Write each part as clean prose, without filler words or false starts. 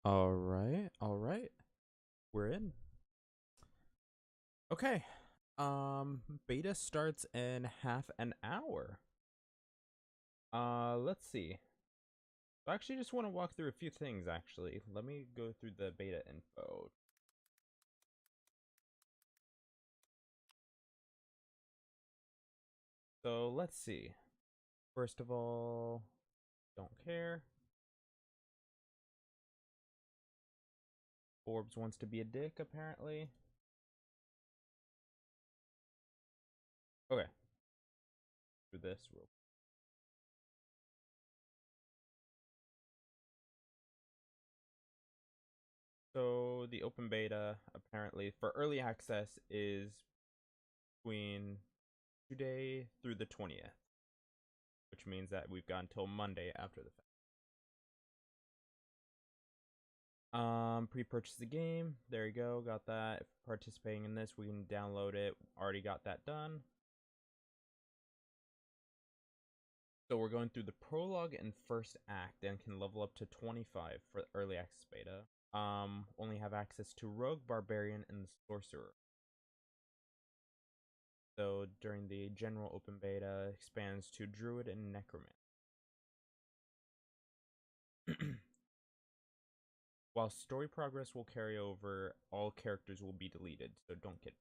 All right, all right. We're in. Okay. Beta starts in half an hour. Let's see. I actually just want to walk through a few things actually. Let me go through the beta info. So, let's see. First of all, don't care. Forbes wants to be a dick apparently. Okay. Through this real. So, the open beta apparently for early access is between today through the 20th. Which means that we've got until Monday after the fact. Pre-purchase the game. There you go. Got that. If participating in this, we can download it. Already got that done. So we're going through the prologue and first act and can level up to 25 for early access beta. Only have access to Rogue, Barbarian, and the Sorcerer. So during the general open beta, expands to Druid and Necromancer. While story progress will carry over, all characters will be deleted, so don't get.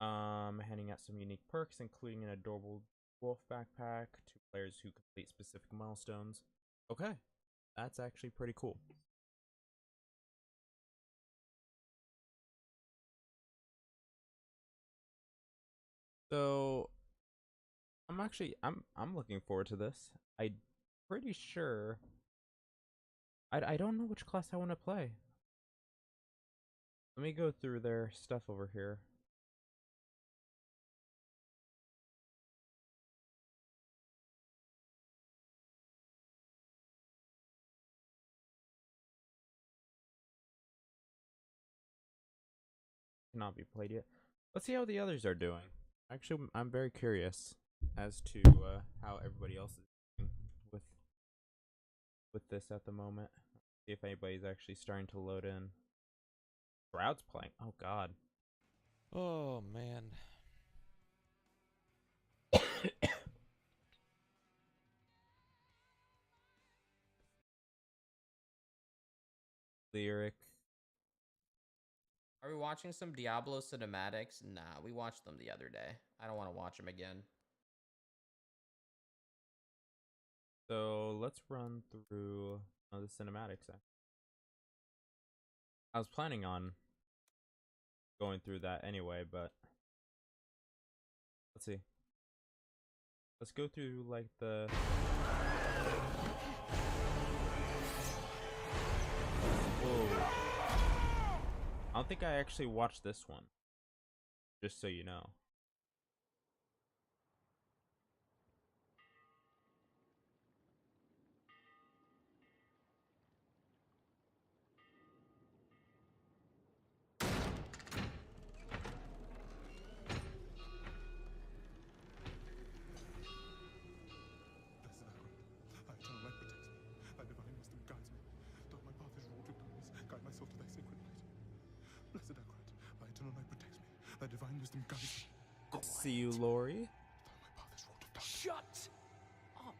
Handing out some unique perks, including an adorable wolf backpack to players who complete specific milestones. Okay, that's actually pretty cool. So I'm looking forward to this. I'm pretty sure I don't know which class I want to play. Let me go through their stuff over here. Cannot be played yet. Let's see how the others are doing. Actually, I'm very curious as to how everybody else is doing with this at the moment. See if anybody's actually starting to load in. Shroud's playing. Oh God. Oh man. Lyric. Are we watching some Diablo cinematics? Nah, we watched them the other day. I don't want to watch them again. So let's run through the cinematics. I was planning on going through that anyway, but let's see. Let's go through like the. Whoa. I don't think I actually watched this one. Just so you know. Thy divine wisdom guides me. See you, Lori. Shut up.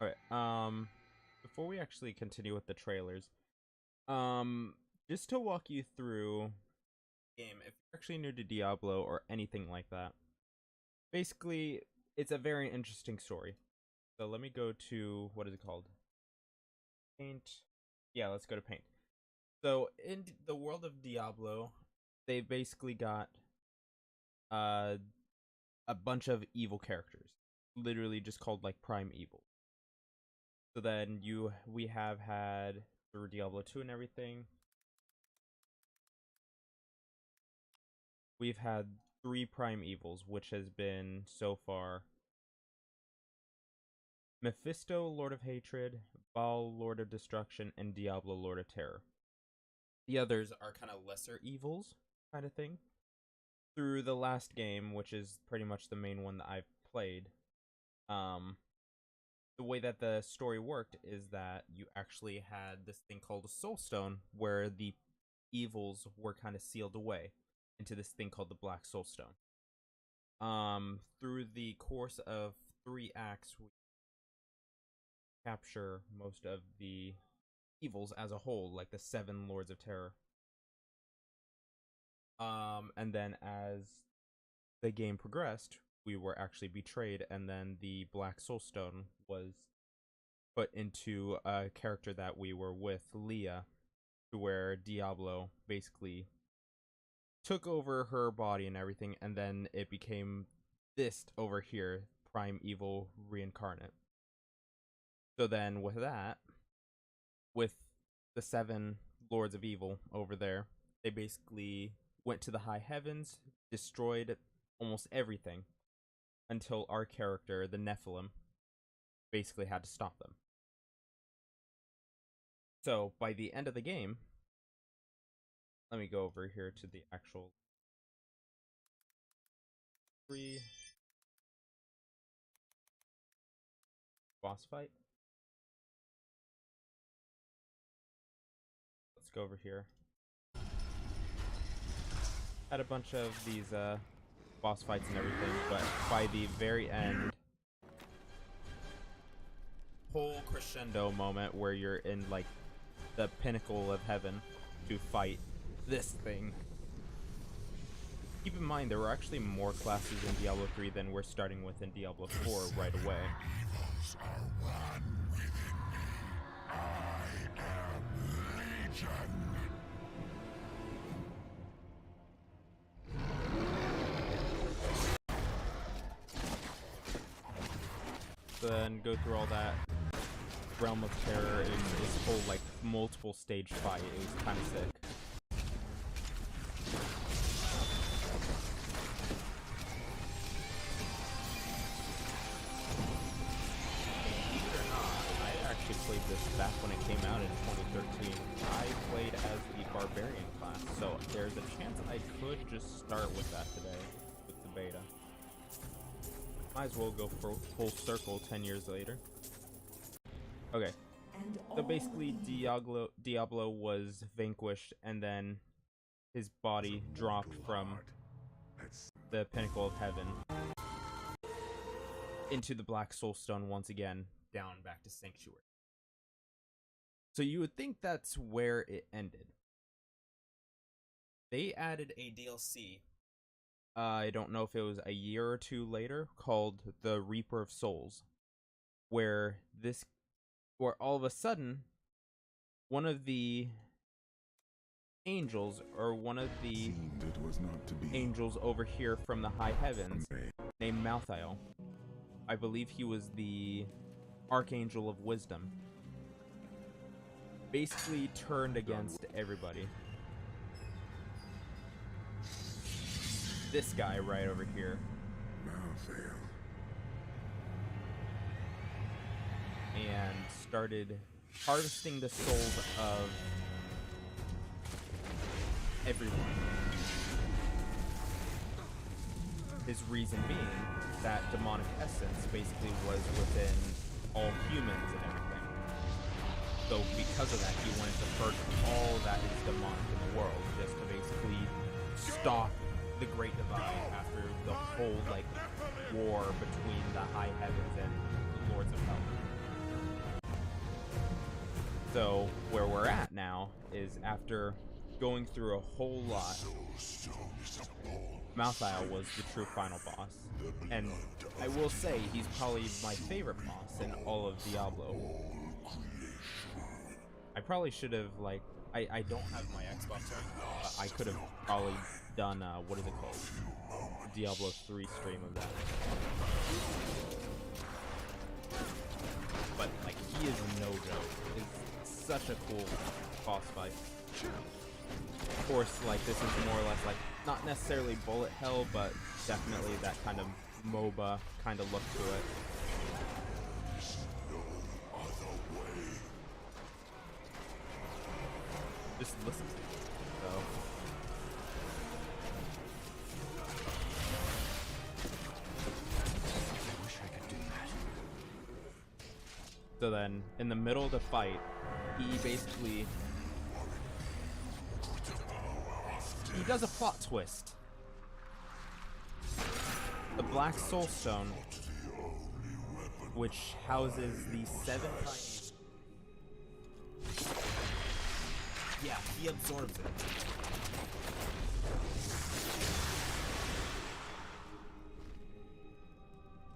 All right. Before we actually continue with the trailers, just to walk you through game, if you're actually new to Diablo or anything like that, basically it's a very interesting story. So let me go to what is it called? Paint. Yeah, let's go to Paint. So in the world of Diablo, they've basically got uh a bunch of evil characters, literally just called like prime evil. So then we have had through Diablo 2 and everything, we've had three prime evils, which has been so far Mephisto, Lord of Hatred, Baal, Lord of Destruction, and Diablo, Lord of Terror. The others are kind of lesser evils, kind of thing. Through the last game, which is pretty much the main one that I've played, um, the way that the story worked is that you actually had this thing called a soul stone where the evils were kind of sealed away into this thing called the Black Soul Stone. Through the course of 3 acts, we capture most of the evils as a whole, like the 7 Lords of Terror. And then as the game progressed, we were actually betrayed, and then the Black Soul Stone was put into a character that we were with, Leah, to where Diablo basically took over her body and everything, and then it became this over here, Prime Evil Reincarnate. So then with that, with the 7 Lords of Evil over there, they basically went to the high heavens, destroyed almost everything, until our character, the Nephilim, basically had to stop them. So by the end of the game, let me go over here to the actual 3 boss fight. Let's go over here. Had a bunch of these boss fights and everything, but by the very end, whole crescendo moment where you're in like the pinnacle of heaven to fight this thing. Keep in mind, there were actually more classes in Diablo 3 than we're starting with in Diablo 4 right away. Evils are one within me. I am Legion. Then go through all that Realm of Terror in this whole like multiple stage fight. It was kind of sick. Believe it or not, I actually played this back when it came out in 2013. I played as the Barbarian class, so there's a chance I could just start with that today, with the beta. Might as well go for full circle 10 years later. Okay, so basically Diablo was vanquished, and then his body dropped from the pinnacle of heaven into the Black Soul Stone once again, down back to Sanctuary. So you would think that's where it ended. They added a DLC, I don't know if it was a year or 2 later, called the Reaper of Souls, where all of a sudden, one of the angels, or one of the angels over here from the high heavens, named Malthael, I believe he was the Archangel of Wisdom, basically turned against everybody. This guy right over here. And started harvesting the souls of everyone. His reason being that demonic essence basically was within all humans and everything. So because of that, he wanted to purge all that is demonic in the world, just to basically stop the Great Divide after the whole like war between the high heavens and the Lords of Hell. So where we're at now is, after going through a whole lot, Malthael was the true final boss, and I will say he's probably my favorite boss in all of Diablo. I probably should have I don't have my Xbox right now, but I could have probably done what is it called? Diablo 3 stream of that. But like, he is no joke. It's such a cool boss fight. Of course, like, this is more or less like not necessarily bullet hell, but definitely that kind of MOBA kind of look to it. Just listen to it. So I wish I could do that. So then, in the middle of the fight, he basically... he does a plot twist. The Black Soul Stone, which houses the 7 primes. Yeah, he absorbs it.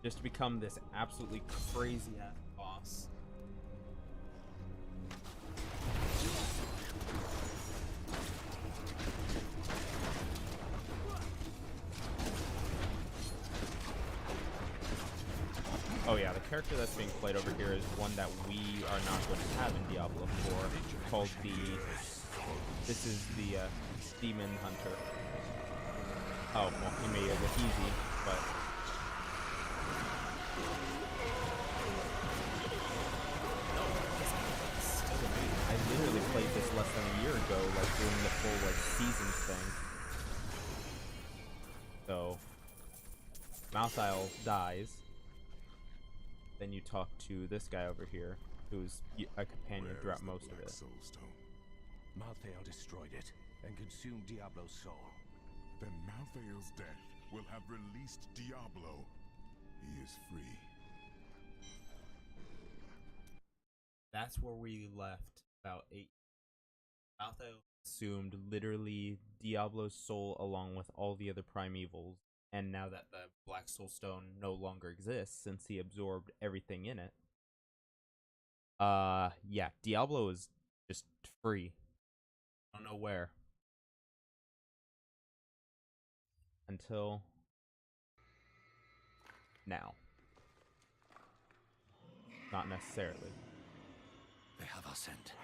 Just to become this absolutely crazy ass boss. Oh yeah, the character that's being played over here is one that we are not going to have in Diablo 4, called the... this is the Demon Hunter. Oh, well, he made it look easy, but... I literally played this less than a year ago, like doing the full like seasons thing. So, Mouse Isle dies. Then you talk to this guy over here, who's a companion throughout most of it. Malthael destroyed it and consumed Diablo's soul. Then Malthael's death will have released Diablo. He is free. That's where we left about 8. Malthael consumed literally Diablo's soul along with all the other primevals. And now that the Black Soul Stone no longer exists, since he absorbed everything in it, yeah, Diablo is just free. I don't know where. Until now. Not necessarily. They have our scent.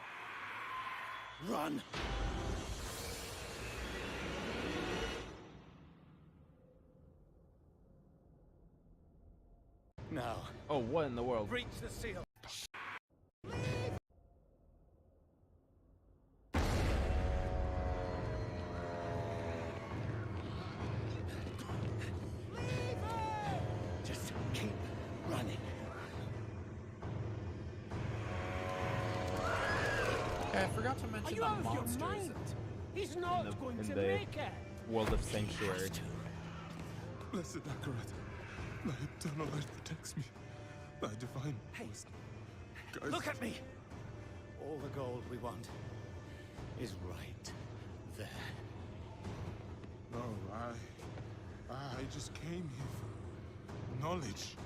Run! Now. Oh, what in the world? Breach the seal. Just keep running. I forgot to mention the monsters He's not going in to the make it. world of Sanctuary. Blessed Akarat, thy eternal light protects me. Thy divine wisdom guides Look at me! All the gold we want is right there. No, I just came here for knowledge.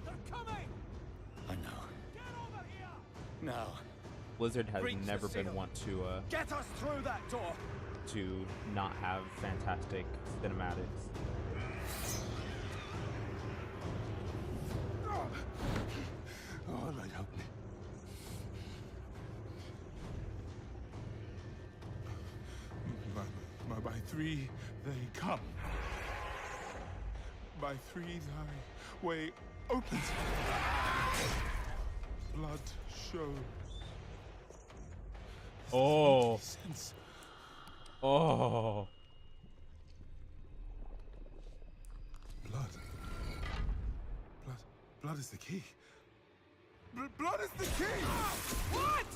They're coming! I know. Get over here! Now, Blizzard has Breach the never been seal. one get us through that door! to not have fantastic cinematics. Oh, light, help me. By 3 they come. By 3 thy way opens. Blood show. Oh, Sense. oh. Blood is the key. Blood is the key! What?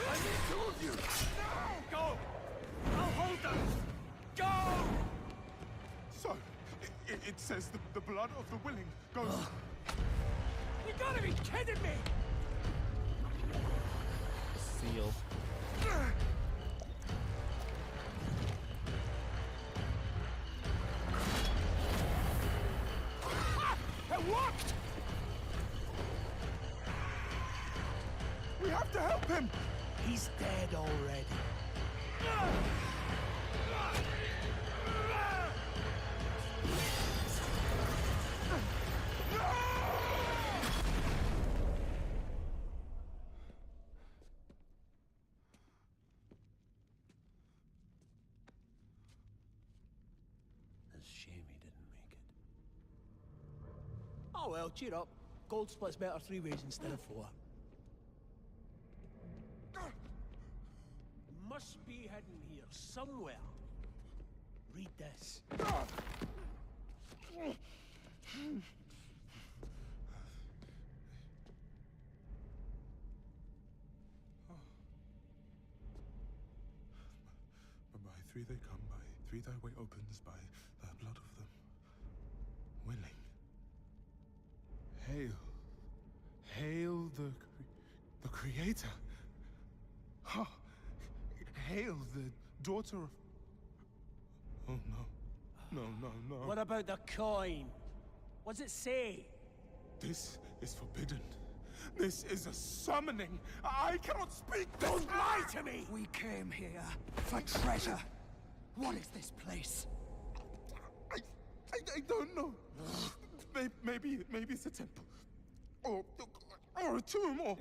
I need 2 of you! No! Go! I'll hold them! Go! So, it says the blood of the willing goes... You gotta be kidding me! Seal. Ha! It worked! We have to help him! He's dead already. It's a shame he didn't make it. Oh well, cheer up. Gold splits better 3 ways instead of 4. Must be hidden here somewhere. Read this. three they come by, three thy way opens by the blood of them willing. Hail. Hail the creator. Ha! Hail the daughter of... Oh no. No. What about the coin? What's it say? This is forbidden. This is a summoning. I cannot speak. Don't lie to me! We came here for treasure. What is this place? I don't know. Maybe it's a temple. Or a tomb, or...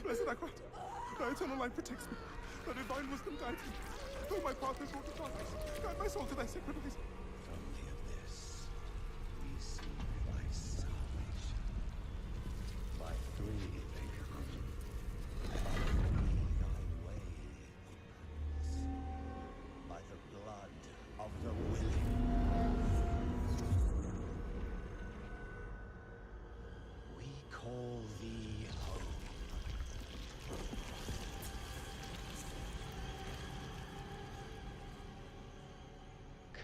Blessed Akrat, thy eternal light protects me. Thy divine wisdom guides me. Though my path is wrought to darkness, guide my soul to thy sacred ways. From the abyss, we see thy salvation. By three they come. By three thy way opens. By the blood of the willing. We call thee home.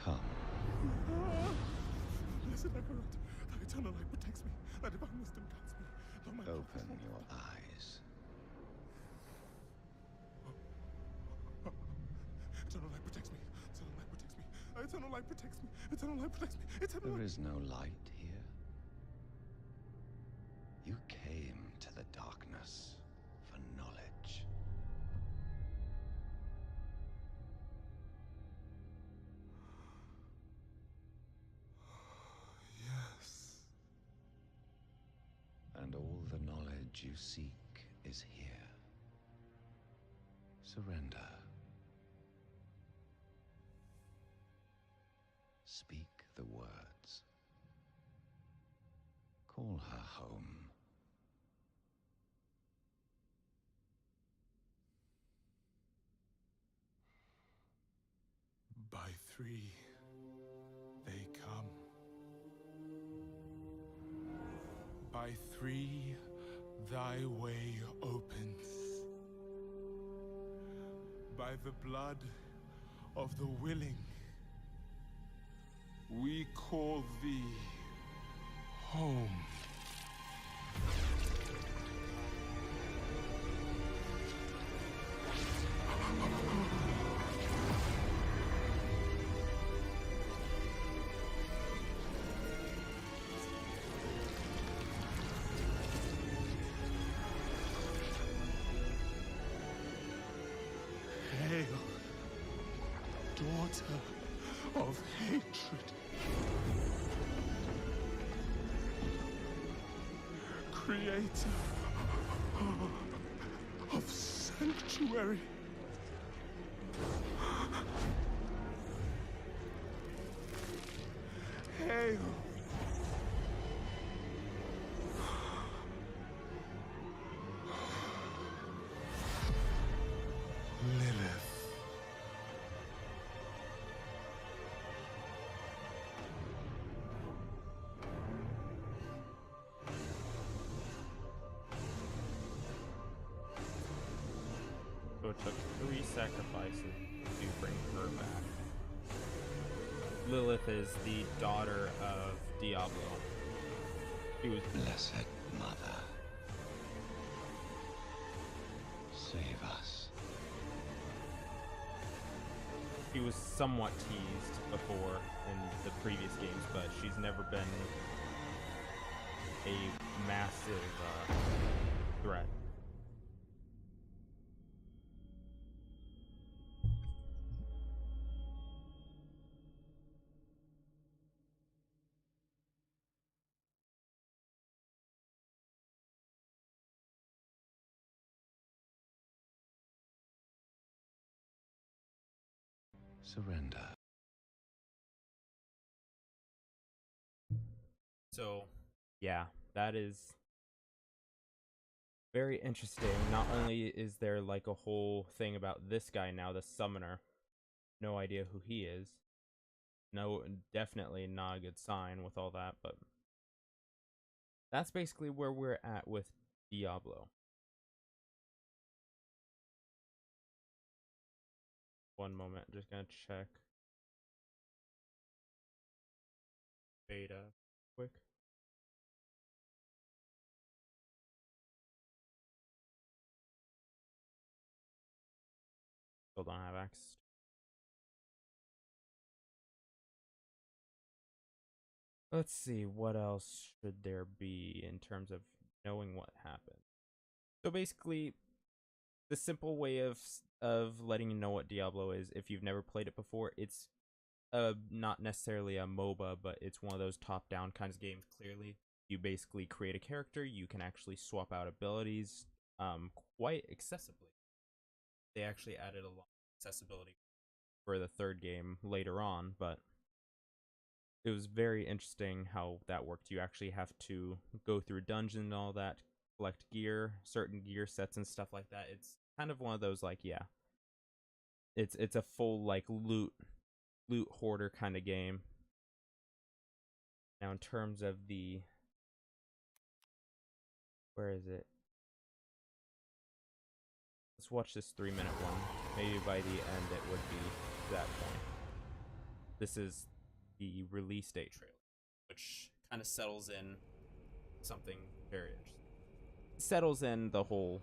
Come. Blessed Akrat, thy eternal light protects me. Thy divine wisdom guides me. Though my path is Open wrought to your darkness. eyes. Eternal light protects me. Eternal light protects me. Eternal light protects me. Eternal light protects me. Eternal There light... is no light here. You came to the darkness for knowledge. Yes. And all the knowledge you seek is here. Surrender. Speak the words. Call her home. By three, they come. By three, thy way opens. By the blood of the willing, we call thee home. Hail, daughter of hatred. Creator of sanctuary. Hail. Lilith. So it took 3 sacrifices to bring her back. Lilith is the daughter of Diablo. She was Blessed Mother. Save us. she was somewhat teased before in the previous games, but she's never been a massive threat. Surrender. So, yeah, that is very interesting. Not only is there like a whole thing about this guy now, the summoner, no idea who he is. No, definitely not a good sign with all that, but that's basically where we're at with Diablo. One moment, just gonna check beta quick. Still don't have access. Let's see, what else should there be in terms of knowing what happened. So basically, the simple way of letting you know what Diablo is, if you've never played it before, it's not necessarily a MOBA, but it's one of those top-down kinds of games. Clearly, you basically create a character. You can actually swap out abilities quite accessibly. They actually added a lot of accessibility for the third game later on, but it was very interesting how that worked. You actually have to go through dungeons and all that, collect gear, certain gear sets and stuff like that. It's kind of one of those like, yeah, it's a full like loot hoarder kind of game. Now in terms of the, where is it? Let's watch this 3-minute one. Maybe by the end it would be that point. This is the release date trailer, which kind of settles in something very interesting. It settles in the whole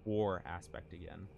war aspect again.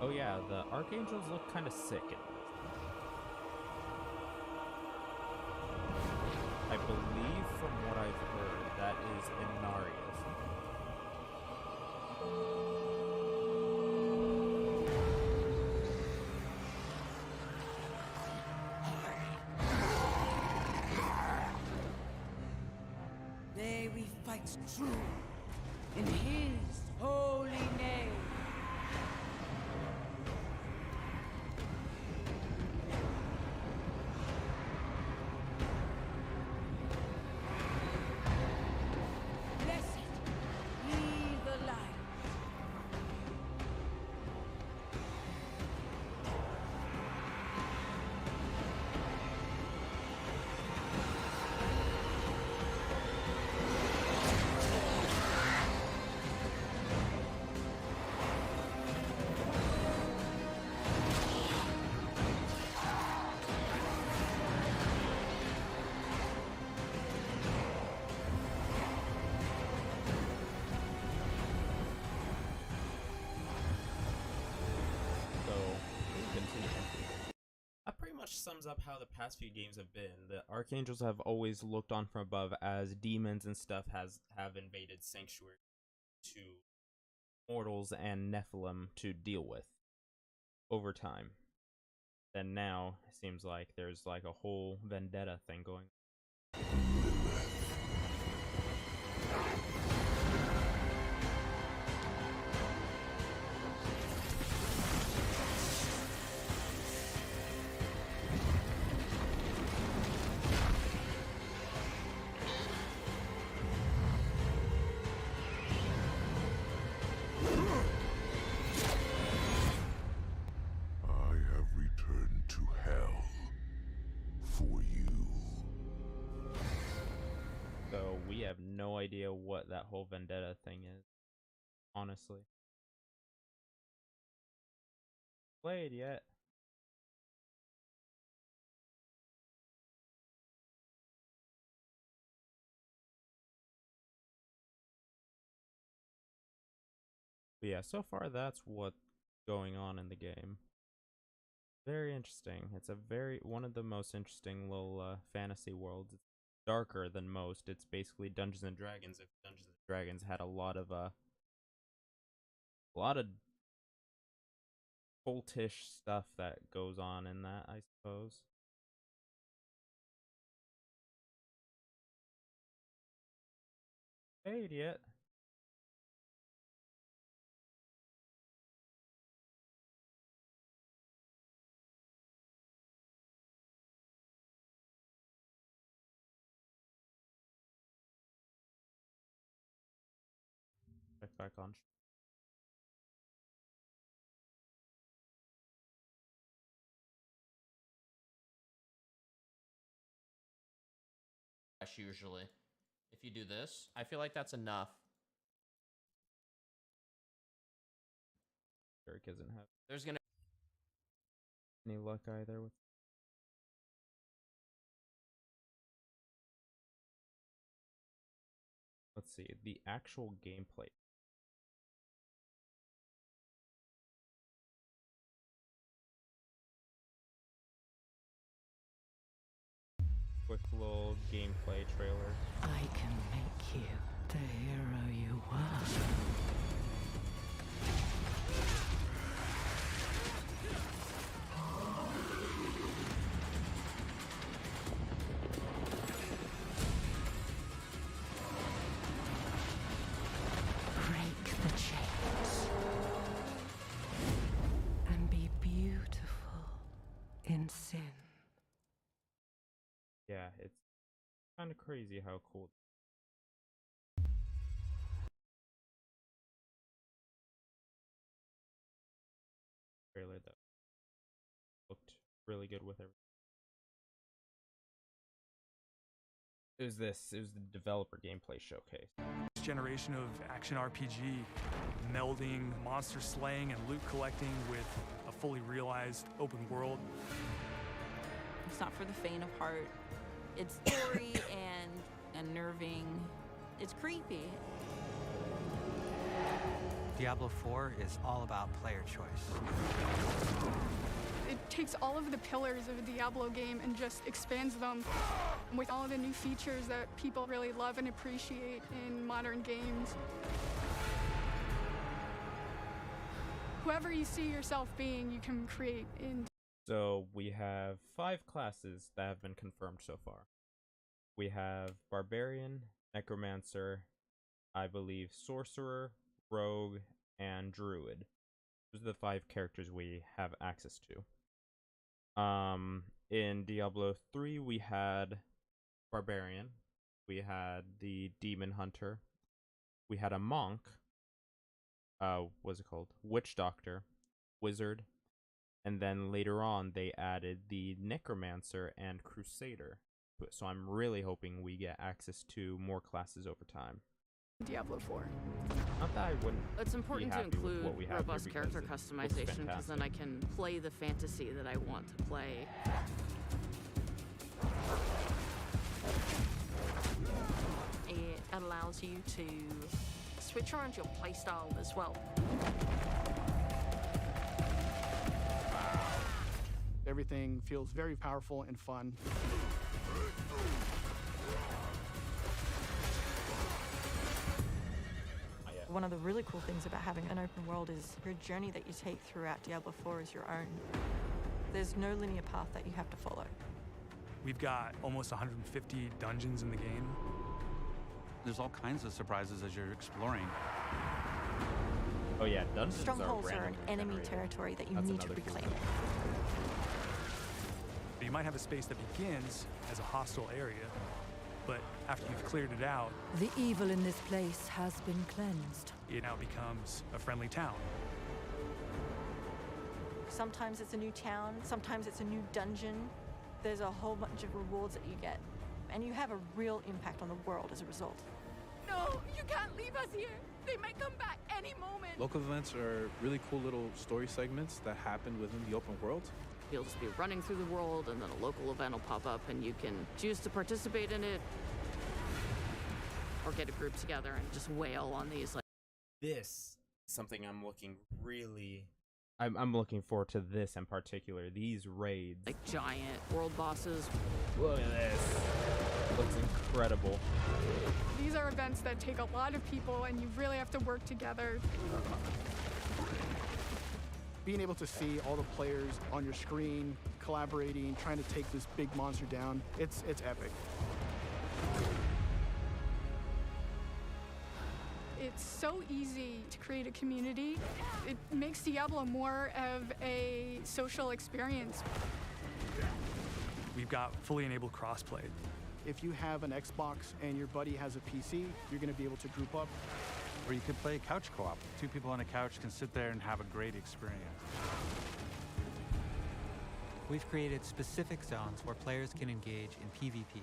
Oh yeah, the archangels look kind of sick in this. I believe from what I've heard, that is Inarius. May we fight true in his holy name. Sums up how the past few games have been. The archangels have always looked on from above as demons and stuff have invaded sanctuary to mortals and Nephilim to deal with over time. Then now it seems like there's like a whole vendetta thing going. for you. So we have no idea what that whole vendetta thing is, honestly. Played yet? But yeah, so far that's what's going on in the game. Very interesting. It's a one of the most interesting little fantasy worlds. It's darker than most. It's basically Dungeons and Dragons. If Dungeons and Dragons had a lot of cultish stuff that goes on in that, I suppose. Hey, idiot. Check back on. Usually, if you do this, I feel like that's enough. Eric doesn't have There's gonna any luck either with. Let's see the actual gameplay. Quick little gameplay trailer. I can make you the hero you were. Break the chains and be beautiful in sin. Yeah, it's kind of crazy how cool. Trailer though looked really good with everything. It was the developer gameplay showcase. This generation of action RPG, melding monster slaying and loot collecting with a fully realized open world. It's not for the faint of heart. It's gory and unnerving. It's creepy. Diablo 4 is all about player choice. It takes all of the pillars of a Diablo game and just expands them with all of the new features that people really love and appreciate in modern games. Whoever you see yourself being, you can create in. So we have 5 classes that have been confirmed so far. We have Barbarian, Necromancer, I believe Sorcerer, Rogue, and Druid. Those are the 5 characters we have access to. In Diablo 3 we had Barbarian, we had the Demon Hunter, we had a Monk, what's it called? Witch Doctor, Wizard, and then later on they added the Necromancer and Crusader. So I'm really hoping we get access to more classes over time. Diablo 4. Not that I wouldn't. It's important be to happy with include what we have robust here character because it looks customization, because then I fantastic. can play the fantasy that I want to play. It allows you to switch around your playstyle as well. Everything feels very powerful and fun. One of the really cool things about having an open world is your journey that you take throughout Diablo 4 is your own. There's no linear path that you have to follow. We've got almost 150 dungeons in the game. There's all kinds of surprises as you're exploring. Oh yeah, dungeons Strongholds are are an randomly enemy generated. territory that you That's need to another cool reclaim. thing. But you might have a space that begins as a hostile area, but after you've cleared it out, The evil in this place has been cleansed. it now becomes a friendly town. Sometimes it's a new town, sometimes it's a new dungeon, There's a whole bunch of rewards that you get, and you have a real impact on the world as a result. No, you can't leave us here. They might come back any moment. Local events are really cool little story segments that happen within the open world. You'll just be running through the world, and then a local event will pop up, and you can choose to participate in it, or get a group together and just wail on these. Like, this is something I'm looking really. I'm looking forward to this in particular. These raids, like giant world bosses. Look at this. Looks incredible. These are events that take a lot of people, and you really have to work together. Being able to see all the players on your screen, collaborating, trying to take this big monster down, it's epic. It's so easy to create a community. It makes Diablo more of a social experience. We've got fully enabled crossplay. If you have an Xbox and your buddy has a PC, you're going to be able to group up. Or you could play couch co-op. Two people on a couch can sit there and have a great experience. We've created specific zones where players can engage in PvP.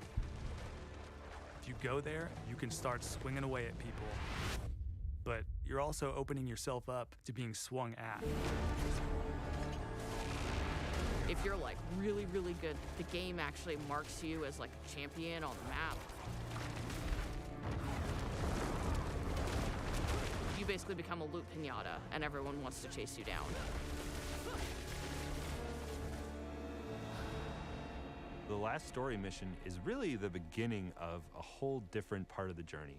If you go there, you can start swinging away at people. But you're also opening yourself up to being swung at. If you're like really, really good, the game actually marks you as like a champion on the map. You basically become a loot pinata, and everyone wants to chase you down. The last story mission is really the beginning of a whole different part of the journey.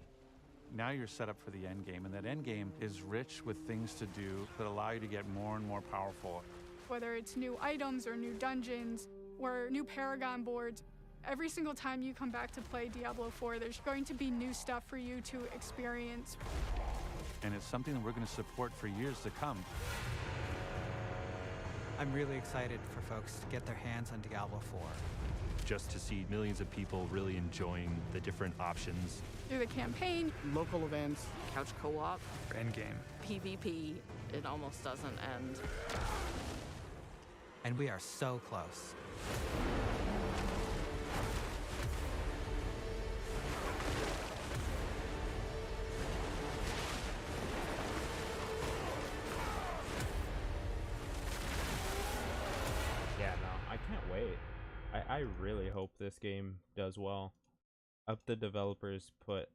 Now you're set up for the end game, and that end game is rich with things to do that allow you to get more and more powerful. Whether it's new items or new dungeons or new Paragon boards, every single time you come back to play Diablo 4, there's going to be new stuff for you to experience. And it's something that we're going to support for years to come. I'm really excited for folks to get their hands on Diablo 4. Just to see millions of people really enjoying the different options. Through the campaign, local events, couch co-op, endgame, PvP, it almost doesn't end. And we are so close. Yeah, no, I can't wait. I really hope this game does well. I hope the developers put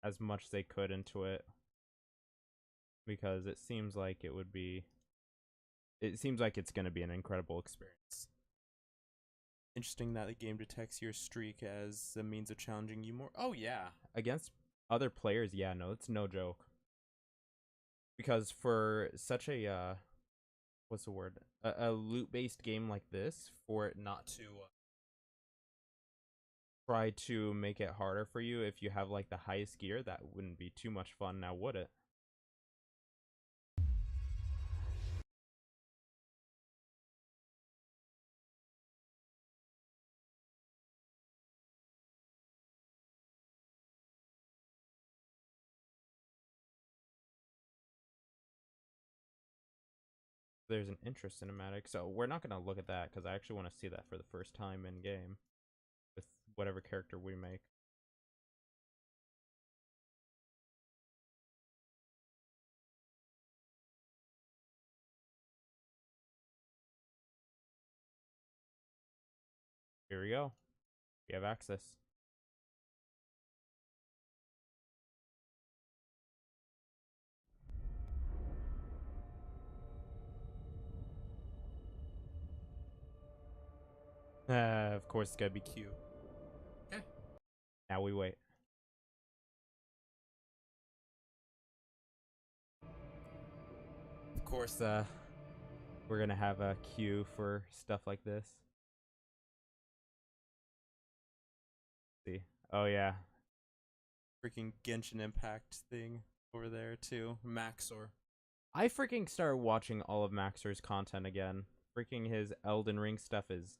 as much as they could into it, because it seems like it would be. It seems like it's going to be an incredible experience. Interesting that the game detects your streak as a means of challenging you more. Oh yeah, Against other players, yeah, no, it's no joke. Because for such a what's the word? A loot-based game like this, for it not to try to make it harder for you if you have like the highest gear, that wouldn't be too much fun now, would it? There's an interest cinematic, so we're not going to look at that because I actually want to see that for the first time in game with whatever character we make. Here we go. We have access. Of course, it's gotta be Q. Okay. Now we wait. Of course, we're gonna have a queue for stuff like this. See. Oh yeah. Freaking Genshin Impact thing over there too. Maxor. I freaking started watching all of Maxor's content again. Freaking his Elden Ring stuff is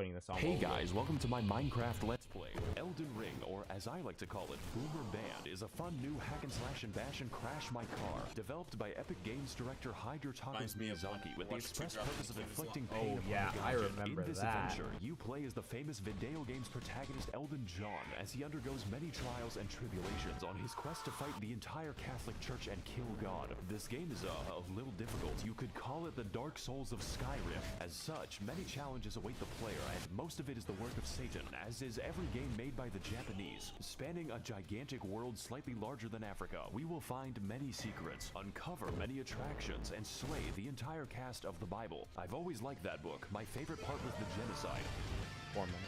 putting this on. Hey guys, welcome to my Minecraft Let's Play. Elden Ring, or as I like to call it, Boomer Band, is a fun new hack and slash and bash and crash my car. Developed by Epic Games director Hidetaka Miyazaki with the express purpose of inflicting pain upon the I godhead. remember In this that. adventure, you play as the famous video games protagonist Elden John as he undergoes many trials and tribulations on his quest to fight the entire Catholic Church and kill God. This game is a little difficult. You could call it the Dark Souls of Skyrim. As such, many challenges await the player, and most of it is the work of Satan, as is every game made by the Japanese. Spanning a gigantic world slightly larger than Africa, we will find many secrets, uncover many attractions, and slay the entire cast of the Bible. I've always liked that book. My favorite part was the genocide. 4 minutes.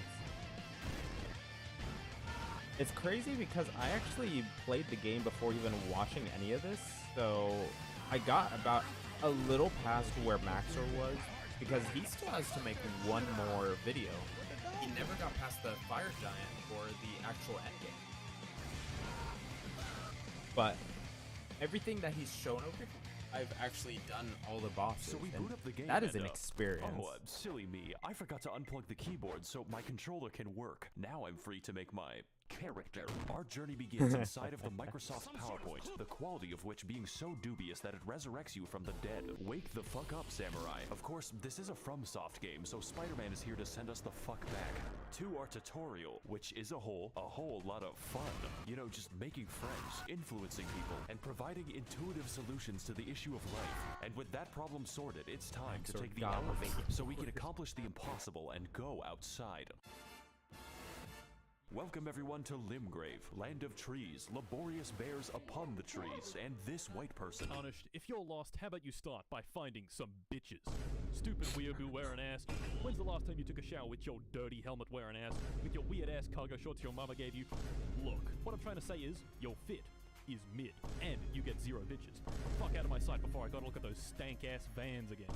It's crazy because I actually played the game before even watching any of this, so I got about a little past where Maxor was, because he still has to make one more video. He never got past the fire giant or the actual endgame. But everything that he's shown over here, I've actually done all the bosses. So we boot up the game. That is an and, experience. Oh, silly me. I forgot to unplug the keyboard so my controller can work. Now I'm free to make my character. Our journey begins inside of the Microsoft PowerPoint, the quality of which being so dubious that it resurrects you from the dead. Wake the fuck up, samurai. Of course, this is a FromSoft game, so Spider-Man is here to send us the fuck back. To our tutorial, which is a whole lot of fun. You know, just making friends, influencing people, and providing intuitive solutions to the issue of life. And with that problem sorted, it's time to take the elevator so we can accomplish the impossible and go outside. Welcome everyone to Limgrave, land of trees, laborious bears upon the trees, and this white person. Tarnished, if you're lost, how about you start by finding some bitches? Stupid weeaboo wearing ass. When's the last time you took a shower with your dirty helmet wearing ass? With your weird ass cargo shorts your mama gave you? Look, what I'm trying to say is, your fit is mid, and you get 0 bitches. Fuck out of my sight before I gotta look at those stank-ass vans again.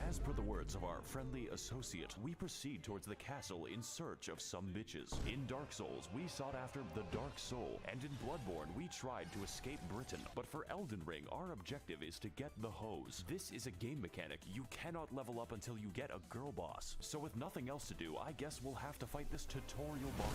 As per the words of our friendly associate, we proceed towards the castle in search of some bitches. In Dark Souls, we sought after the Dark Soul, and in Bloodborne, we tried to escape Britain. But for Elden Ring, our objective is to get the hose. This is a game mechanic. You cannot level up until you get a girl boss. So with nothing else to do, I guess we'll have to fight this tutorial boss.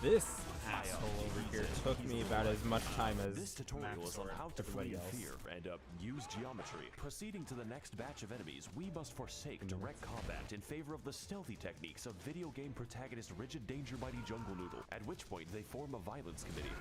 This asshole over here took me about as much time as this tutorial is on how to flee fear and use geometry. Proceeding to the next batch of enemies, we must forsake direct combat in favor of the stealthy techniques of video game protagonist Rigid Danger Mighty Jungle Noodle, at which point they form a violence committee.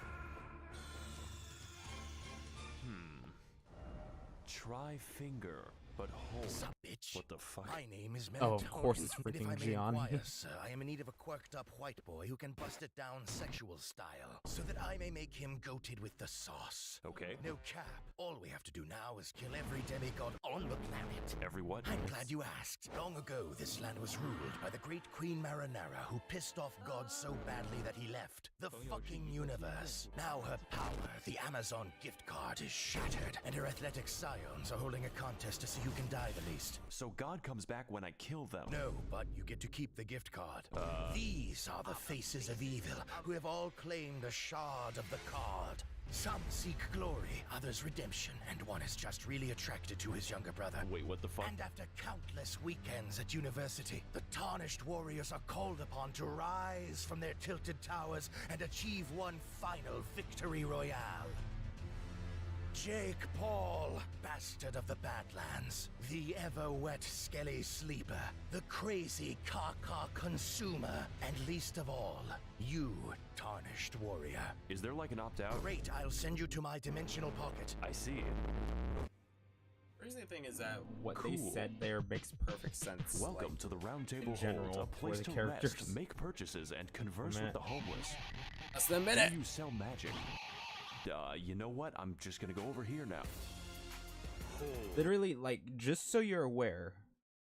Try finger, but hold. Sup, bitch? What the fuck? My name is Oh, of course it's And if freaking I may Gianni. inquire, sir, I am in need of a quirked up white boy who can bust it down sexual style, so that I may make him goated with the sauce. Okay. No cap. All we have to do now is kill every demigod on the planet. Everyone? I'm glad you asked. Long ago, this land was ruled by the great Queen Marinara, who pissed off God so badly that he left the fucking universe. Now her power, the Amazon gift card, is shattered, and her athletic scions are holding a contest to see who can die the least. So God comes back when I kill them? No, but you get to keep the gift card. These are the faces of evil, who have all claimed a shard of the card. Some seek glory, others redemption, and one is just really attracted to his younger brother. Wait, what the fuck? And after countless weekends at university, the tarnished warriors are called upon to rise from their tilted towers and achieve one final victory royale. Jake Paul, bastard of the Badlands, the ever-wet skelly sleeper, the crazy caca consumer, and least of all, you, tarnished warrior. Is there like an opt-out? Great, I'll send you to my dimensional pocket. I see. Crazy thing is that what they said there makes perfect sense. Welcome to the Roundtable general, Hold, a place for the to characters. rest, make purchases, and converse with the homeless. That's the minute. Do you sell magic? You know what? I'm just gonna go over here now. Literally, like, just so you're aware,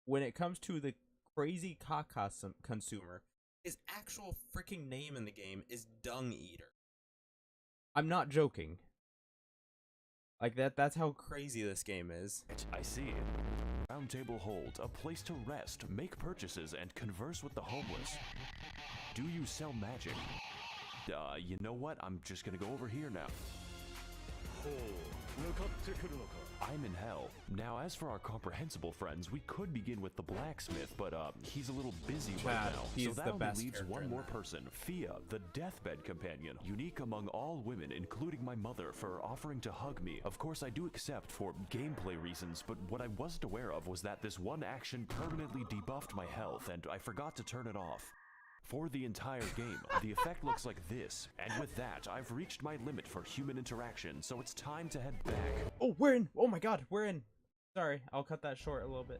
when it comes to the crazy caca consumer, his actual freaking name in the game is Dung Eater. I'm not joking. Like, that's how crazy this game is. I see. Roundtable Hold, a place to rest, make purchases, and converse with the homeless. Do you sell magic? You know what? I'm just gonna go over here now. I'm in hell. Now, as for our comprehensible friends, we could begin with the blacksmith, but he's a little busy right Chad, now. he's So the that only best leaves character one in more that. person, Fia, the deathbed companion, unique among all women, including my mother, for offering to hug me. Of course, I do accept for gameplay reasons, but what I wasn't aware of was that this one action permanently debuffed my health, and I forgot to turn it off. For the entire game, the effect looks like this, and with that, I've reached my limit for human interaction, so it's time to head back. Oh, we're in. Oh my god, we're in. Sorry, I'll cut that short a little bit.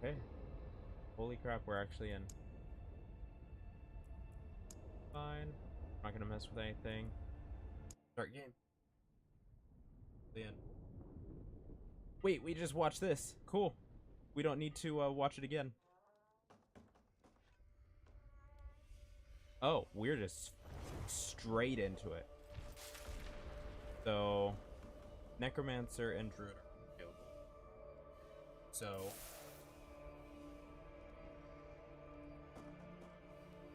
Okay. Holy crap, we're actually in. Fine. I'm not gonna mess with anything. Start game. The end. Wait, we just watched this. Cool. We don't need to watch it again. Oh, we're just straight into it. So, Necromancer and Druid are available. So,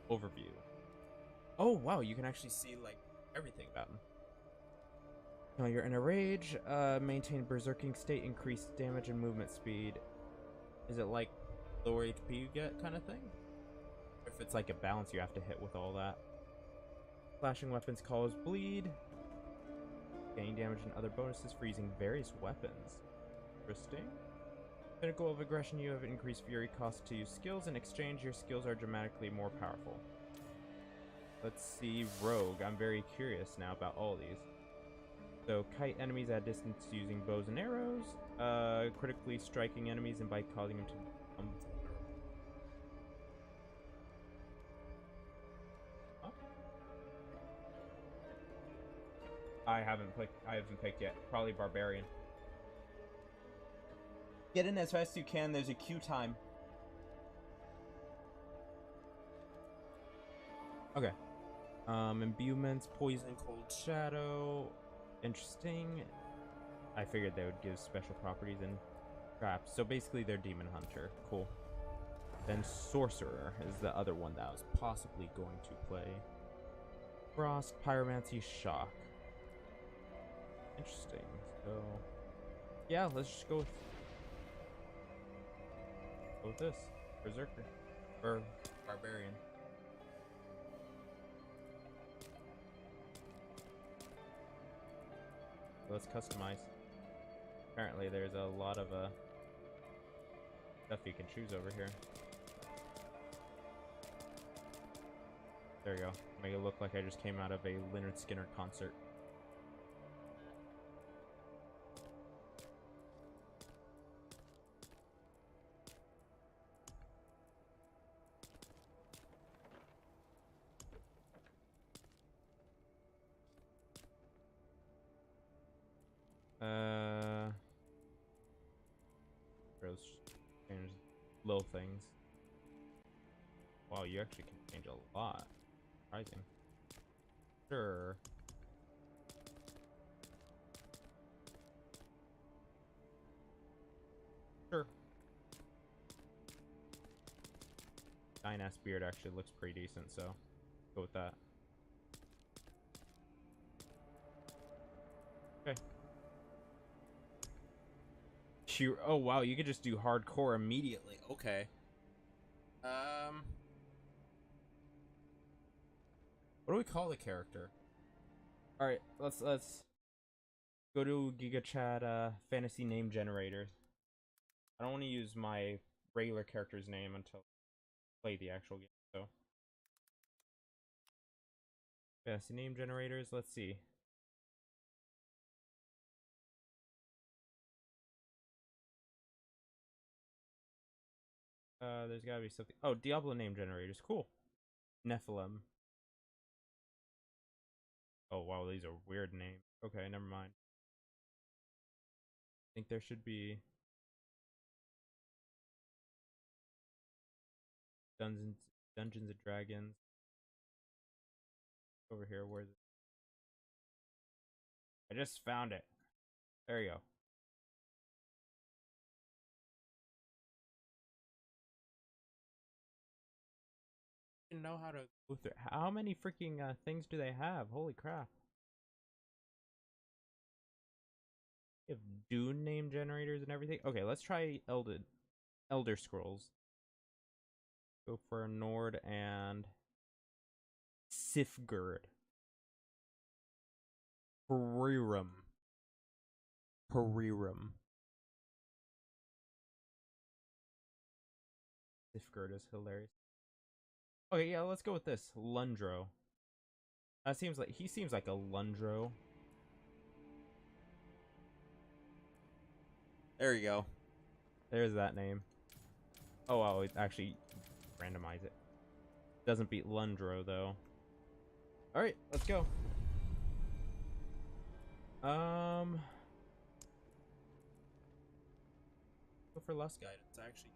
overview. Oh, wow, you can actually see, like, everything about him. While you're in a rage, maintain berserking state, increased damage and movement speed. Is it like lower HP you get kind of thing? If it's like a balance you have to hit with all that. Slashing weapons cause bleed. Gain damage and other bonuses for using various weapons. Interesting. Pinnacle of aggression, you have increased fury cost to use skills. In exchange, your skills are dramatically more powerful. Let's see Rogue. I'm very curious now about all these. So, kite enemies at distance using bows and arrows. Critically striking enemies and by causing them to become vulnerable. Huh? I haven't picked yet. Probably Barbarian. Get in as fast as you can. There's a queue time. Okay. Imbuements, poison, cold shadow. Interesting. I figured they would give special properties and traps. So basically they're Demon Hunter. Cool. Then Sorcerer is the other one that I was possibly going to play. Frost, Pyromancy, Shock. Interesting. So yeah, let's just go with this. Berserker. Or Barbarian. Let's customize. Apparently there's a lot of stuff you can choose over here. There you go. Make it look like I just came out of a Leonard Skinner concert. Change little things. Wow, you actually can change a lot. Surprising. Sure. Sure. Giant-ass beard actually looks pretty decent, so go with that. Okay. Oh wow, you could just do hardcore immediately. Okay. What do we call the character? All right, let's go to GigaChat fantasy name generator. I don't want to use my regular character's name until I play the actual game. So fantasy name generators. Let's see. There's gotta be something. Oh, Diablo name generators. Cool. Nephilim. Oh wow, these are weird names. Okay, never mind. I think there should be Dungeons and Dragons. Over here, where is it? I just found it. There you go. even know how to go through. How many freaking things do they have? Holy crap! They have Dune name generators and everything. Okay, let's try Elder Scrolls. Go for Nord and Sifgard. Perirum. Sifgard is hilarious. Okay, yeah, let's go with this. Lundro. He seems like a Lundro. There you go. There's that name. Oh wow, it actually randomize it. Doesn't beat Lundro though. Alright, let's go. Go for Lust Guidance, actually.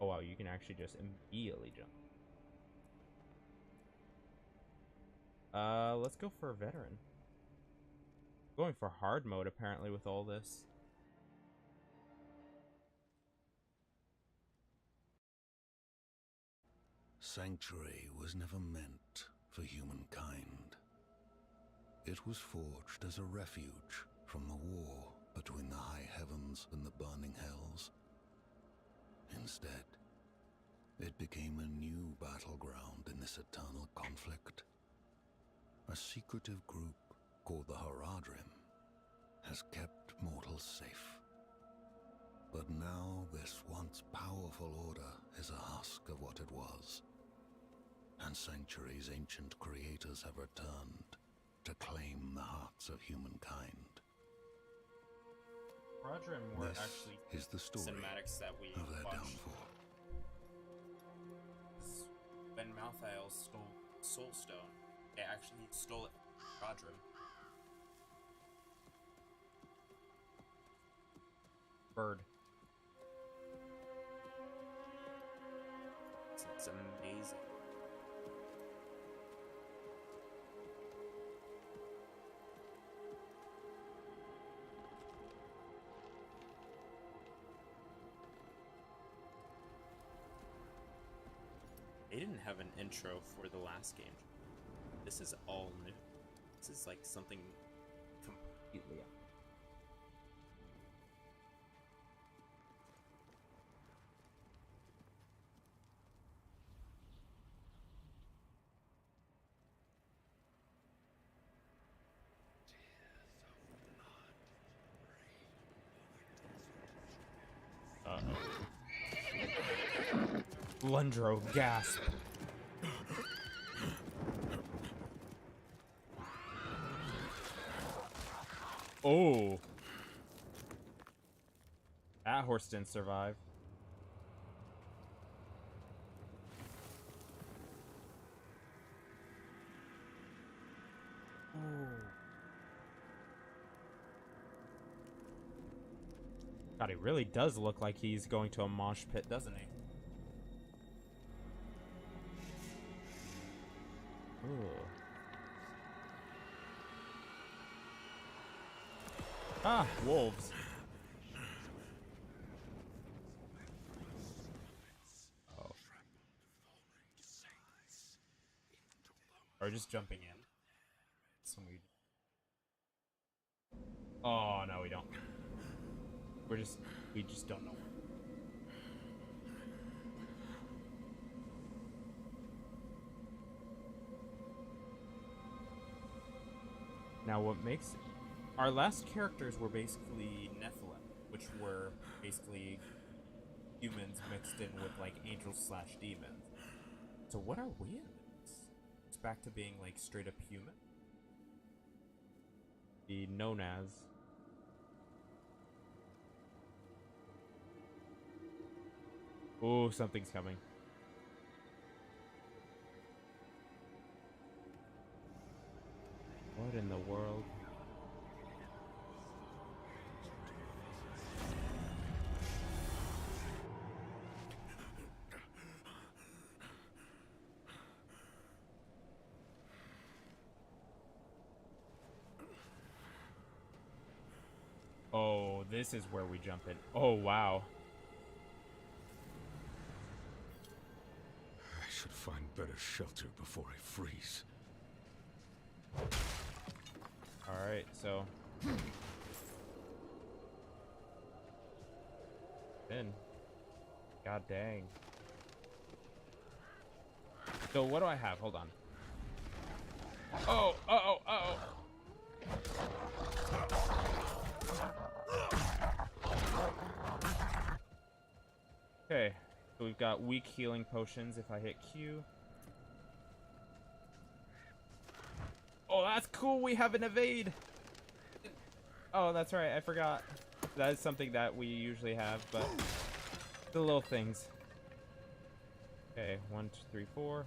Oh wow, you can actually just immediately jump. Let's go for a Veteran. Going for hard mode apparently with all this. Sanctuary was never meant for humankind. It was forged as a refuge from the war between the high heavens and the burning hells. Instead, it became a new battleground in this eternal conflict. A secretive group called the Haradrim has kept mortals safe. But now this once powerful order is a husk of what it was. And Sanctuary's ancient creators have returned to claim the hearts of humankind. Haradrim were This actually is the story cinematics that we of their watched. downfall. When Malthael stole Soulstone, they actually stole it from Haradrim. Bird. It's amazing. They didn't have an intro for the last game. This is all new. This is like something completely up. Lundro, gasp. Oh. That horse didn't survive. Ooh. God, he really does look like he's going to a mosh pit, doesn't he? Ooh. Ah, wolves. Oh. Or just jumping in. Some weird. Oh no, we don't. We just don't know. Now what makes it, our last characters were basically Nephilim, which were basically humans mixed in with like angels / demons. So what are we in this? It's back to being like straight up human. The known as. Oh, something's coming. What in the world? Oh, this is where we jump in. Oh, wow. find better shelter before I freeze. Alright, so. In. God dang. So what do I have? Hold on. Oh, uh-oh, uh-oh. Okay, so we've got weak healing potions if I hit Q. Oh, that's cool. We have an evade. Oh, that's right. I forgot. That is something that we usually have, but the little things. Okay, 1, 2, 3, 4.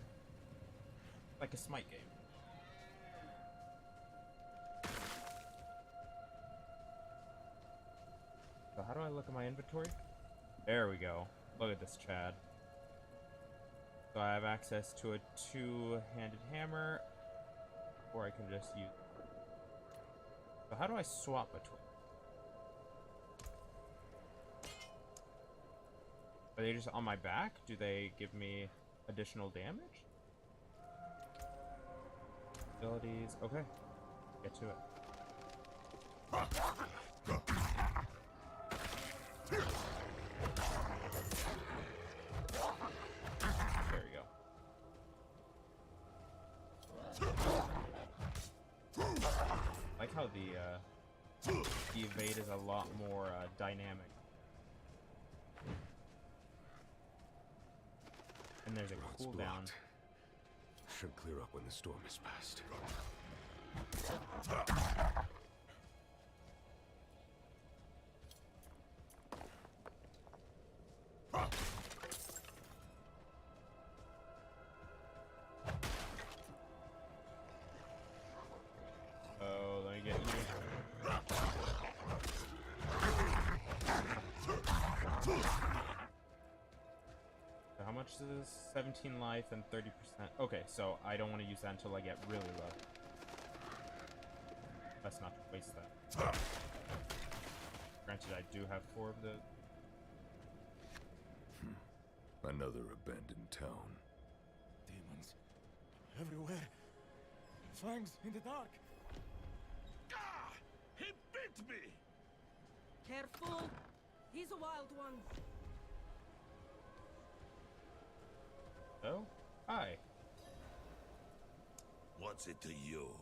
Like a Smite game. So how do I look at my inventory? There we go. Look at this, Chad. So I have access to a 2-handed hammer, or I can just use. So how do I swap between? Are they just on my back? Do they give me additional damage? Abilities. Okay. Get to it. There we go. I like how the evade is a lot more dynamic. And there's a cooldown. Should clear up when the storm is past. Oh, let me get you. So how much is this? 17 life and 30%. Okay, so I don't want to use that until I get really low. Best not to waste that. Granted, I do have 4 of the. Another abandoned town. Demons everywhere. Fangs in the dark. Ah! He bit me! Careful! He's a wild one. Oh? Hi. What's it to you?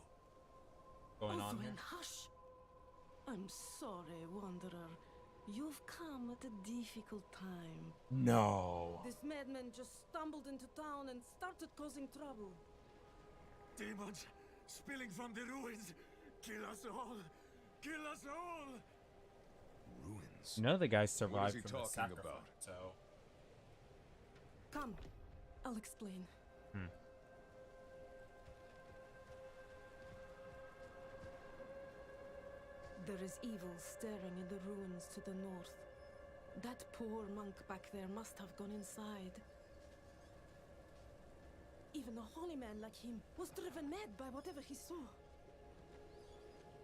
Going on here? Hush! I'm sorry, Wanderer. You've come at a difficult time. No. This madman just stumbled into town and started causing trouble. Demons spilling from the ruins. Kill us all. Kill us all. Ruins. None of the guys survived What is he from the talking sacrifice, about? so. Come, I'll explain. There is evil staring in the ruins to the north. That poor monk back there must have gone inside. Even a holy man like him was driven mad by whatever he saw.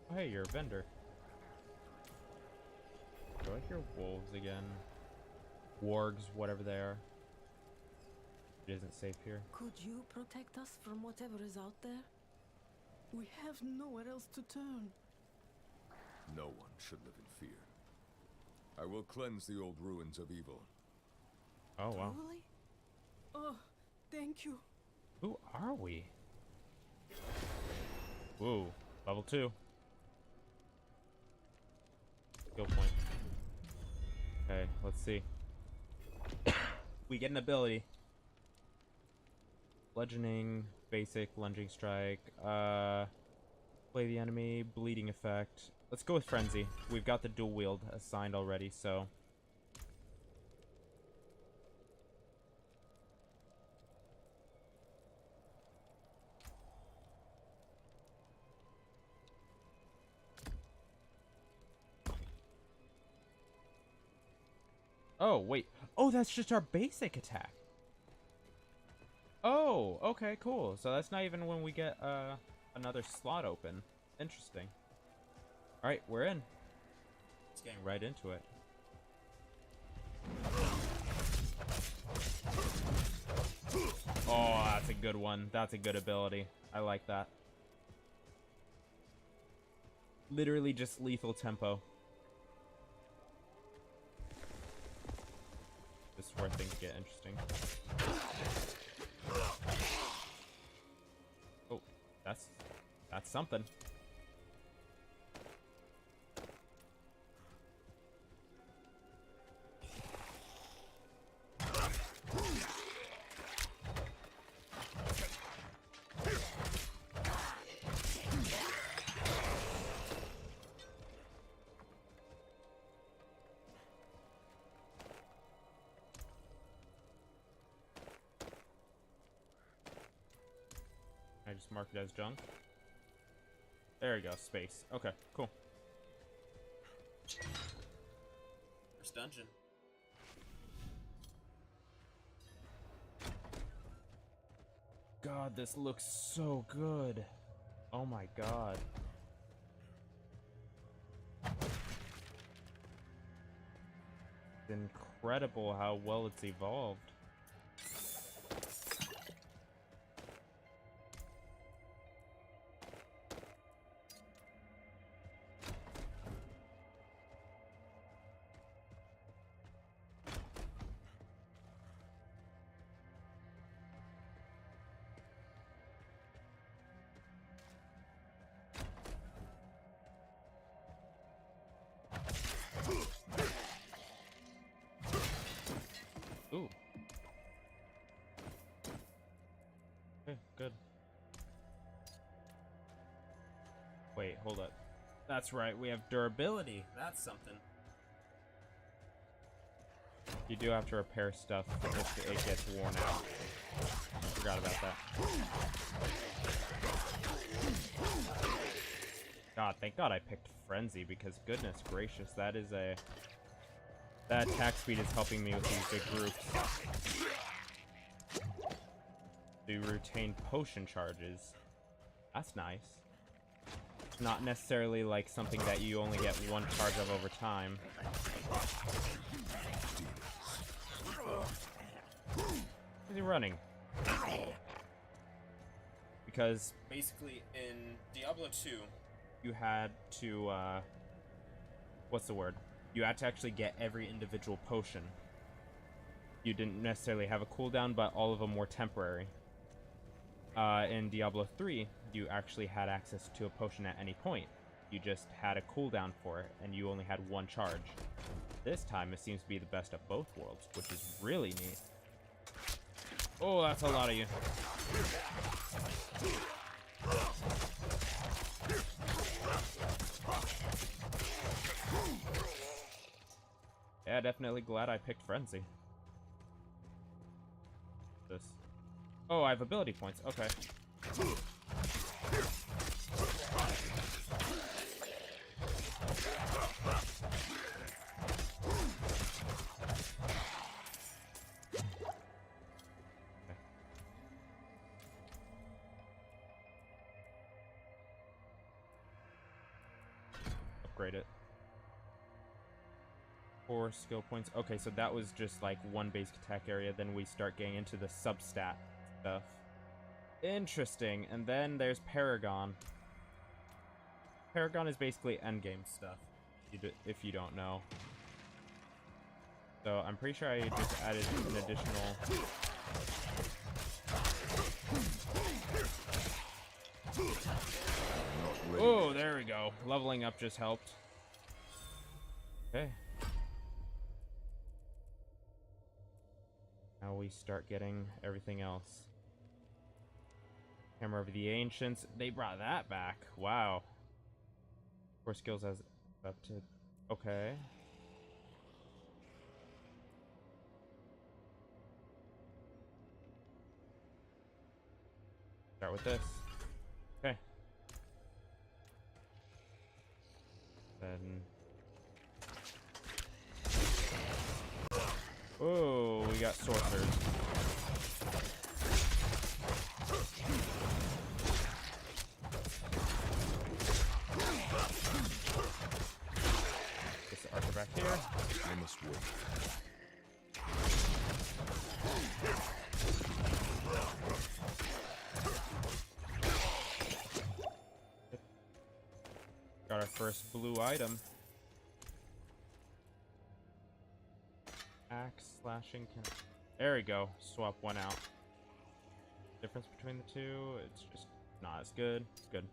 Oh, hey, you're a vendor. Do I hear wolves again? Wargs, whatever they are. It isn't safe here. Could you protect us from whatever is out there? We have nowhere else to turn. No one should live in fear. I will cleanse the old ruins of evil. Oh, wow. Really? Oh, thank you. Who are we? Whoa, level 2. Skill point. Okay, let's see. We get an ability. Bludgeoning, basic, lunging strike, play the enemy, bleeding effect. Let's go with frenzy. We've got the dual wield assigned already, so. Oh, wait. Oh, that's just our basic attack. Oh, okay, cool. So that's not even when we get another slot open. Interesting. All right, we're in. It's getting right into it. Oh, That's a good one. That's a good ability. I like that. Literally just lethal tempo. This is where things get interesting. Oh, that's something. I just mark it as junk. There we go, space. Okay, cool. First dungeon. God, this looks so good. Oh my god. It's incredible how well it's evolved. Ooh. Okay, good. Wait, hold up. That's right, we have durability. That's something. You do have to repair stuff if it gets worn out. Forgot about that. God, thank God I picked Frenzy, because goodness gracious, that is a... That attack speed is helping me with these big groups. To retain potion charges. That's nice. It's not necessarily like something that you only get one charge of over time. Where's he running? Because basically in Diablo 2, you had to, what's the word? You had to actually get every individual potion. You didn't necessarily have a cooldown, but all of them were temporary. In Diablo 3, you actually had access to a potion at any point. You just had a cooldown for it, and you only had one charge. This time, it seems to be the best of both worlds, which is really neat. Oh, that's a lot of you. Yeah, definitely glad I picked Frenzy. This. Oh, I have ability points. Okay. Upgrade it. 4 skill points. Okay, so that was just like one basic attack area. Then we start getting into the substat stuff. Interesting. And then there's Paragon. Paragon is basically endgame stuff, if you don't know. So I'm pretty sure I just added an additional... Oh, there we go. Leveling up just helped. Okay. Now we start getting everything else. Hammer of the Ancients. They brought that back. Wow. 4 skills has up to... Okay. Start with this. Okay. Then... Oh, we got sorcerers. Get the archer back here. I must wait. our first blue item. Axe, slashing, there we go. Swap one out. Difference between the two, it's just not as good. It's good.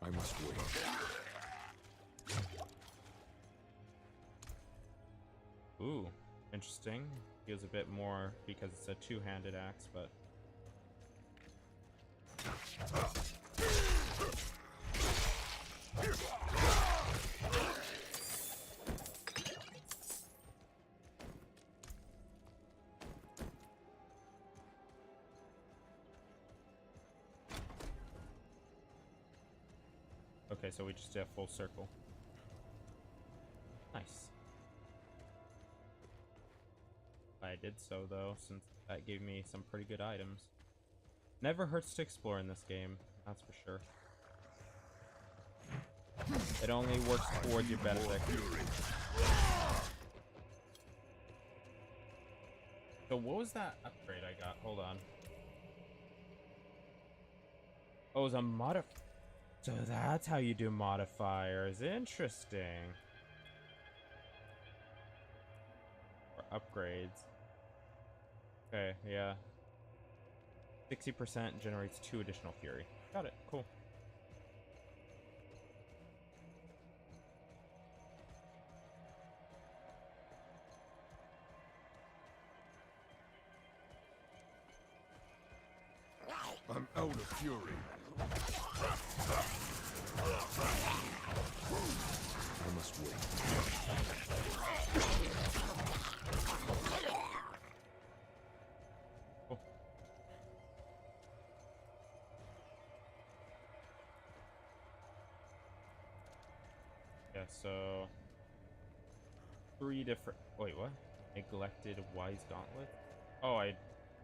I must wait. Ooh, interesting. Feels a bit more because it's a two-handed axe, but okay, so we just did a full circle. Nice. I did so though, since that gave me some pretty good items. Never hurts to explore in this game, that's for sure. It only works towards your benefit. So what was that upgrade I got? Hold on. Oh, it was a modif... So that's how you do modifiers. Interesting. Or upgrades. Okay, yeah. 60% generates 2 additional fury. Got it. Cool. I'm out of fury. I must wait. Oh. Yeah, so 3 different... Wait, what? Neglected wise gauntlet? Oh,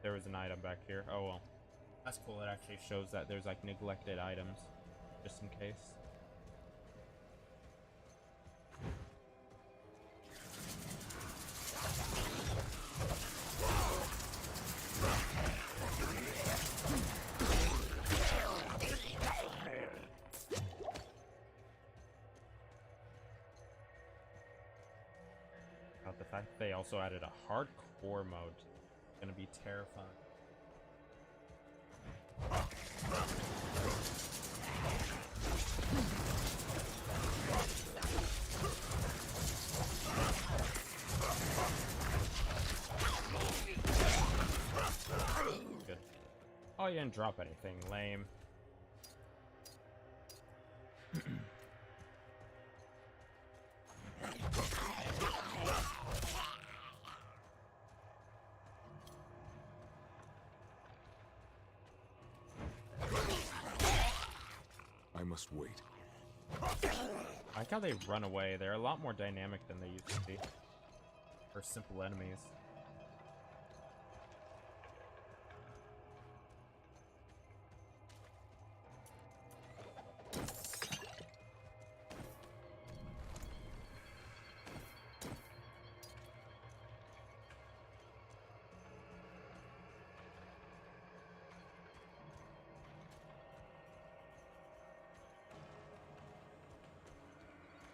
there was an item back here. Oh well. That's cool. It actually shows that there's like neglected items, just in case. The fact that they also added a hardcore mode is gonna be terrifying. Good. Oh, you didn't drop anything. Lame. I must wait. I like how they run away. They're a lot more dynamic than they used to be. For simple enemies.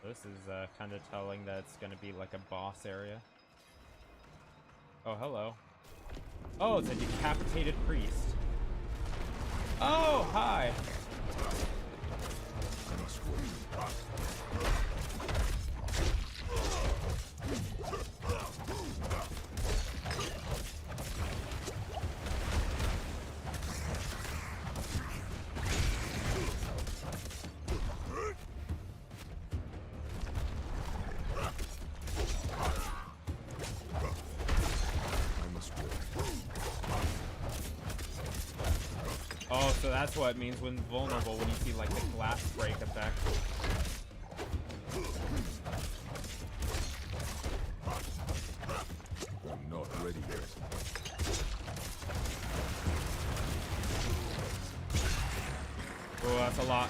This is kind of telling that it's going to be like a boss area. Oh, hello. Oh, it's a decapitated priest. Oh, hi. I must wait. Oh, so that's what it means when vulnerable, when you see like the glass break effect. I'm not ready yet. Oh, that's a lot.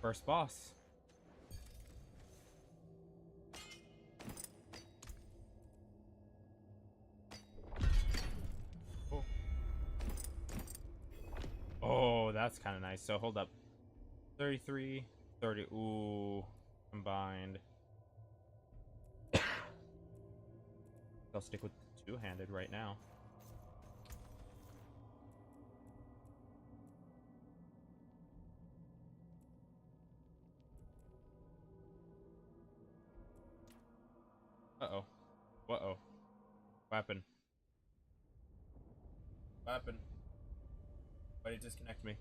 First boss. Oh. Oh, that's kind of nice. So hold up. 33, 30. Ooh, combined. I'll stick with two-handed right now. Uh-oh. Uh-oh. Weapon. Weapon. Why did it disconnect me?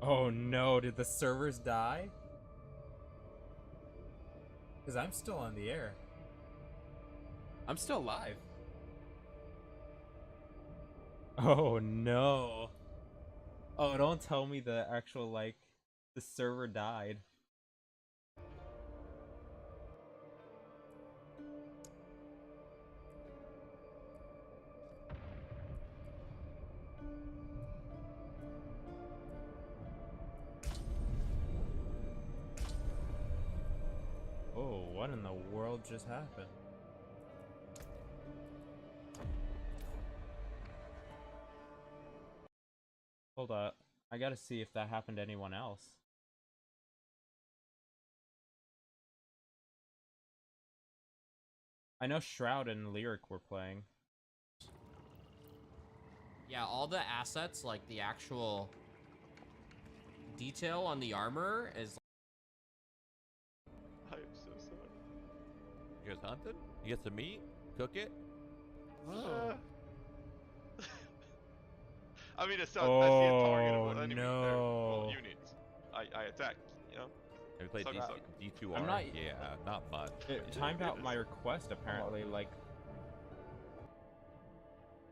Oh no, did the servers die? Because I'm still on the air. I'm still live. Oh no. Oh, don't tell me the actual, like, the server died. Oh, what in the world just happened? Hold up. I gotta see if that happened to anyone else. I know Shroud and Lyric were playing. Yeah, all the assets, like the actual detail on the armor is... I'm so sorry. You guys hunting? You get some meat? Cook it? I mean, I see a target of Oh an enemy there. no. Well, units. I attack, you know? Have you played Suck, suck. D2R? I'm not... Yeah, not much. It timed out my request, apparently, like...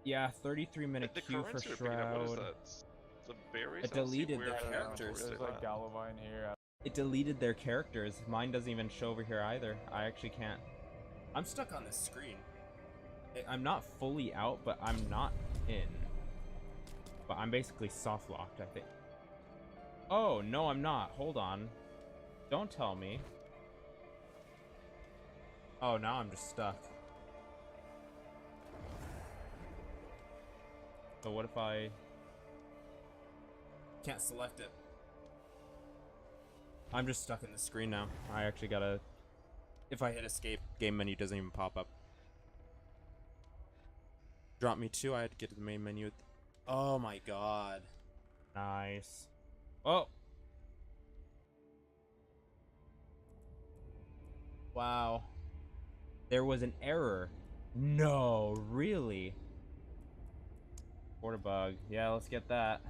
Yeah, 33-minute The queue for currency repeating up, what is Shroud. that? It's the berries? It I don't see deleted where their the characters. berries are at. It deleted their characters. Mine doesn't even show over here either. I actually can't. I'm stuck on this screen. I'm not fully out, but I'm not in. But I'm basically soft locked, I think. Oh, no, I'm not. Hold on. Don't tell me. Oh, now I'm just stuck. So what if I... Can't select it. I'm just stuck in the screen now. I actually gotta... If I hit escape, game menu doesn't even pop up. Drop me two, I had to get to the main menu. Oh my god. Nice. Oh! Wow. There was an error. No, really? Border bug. Yeah, let's get that.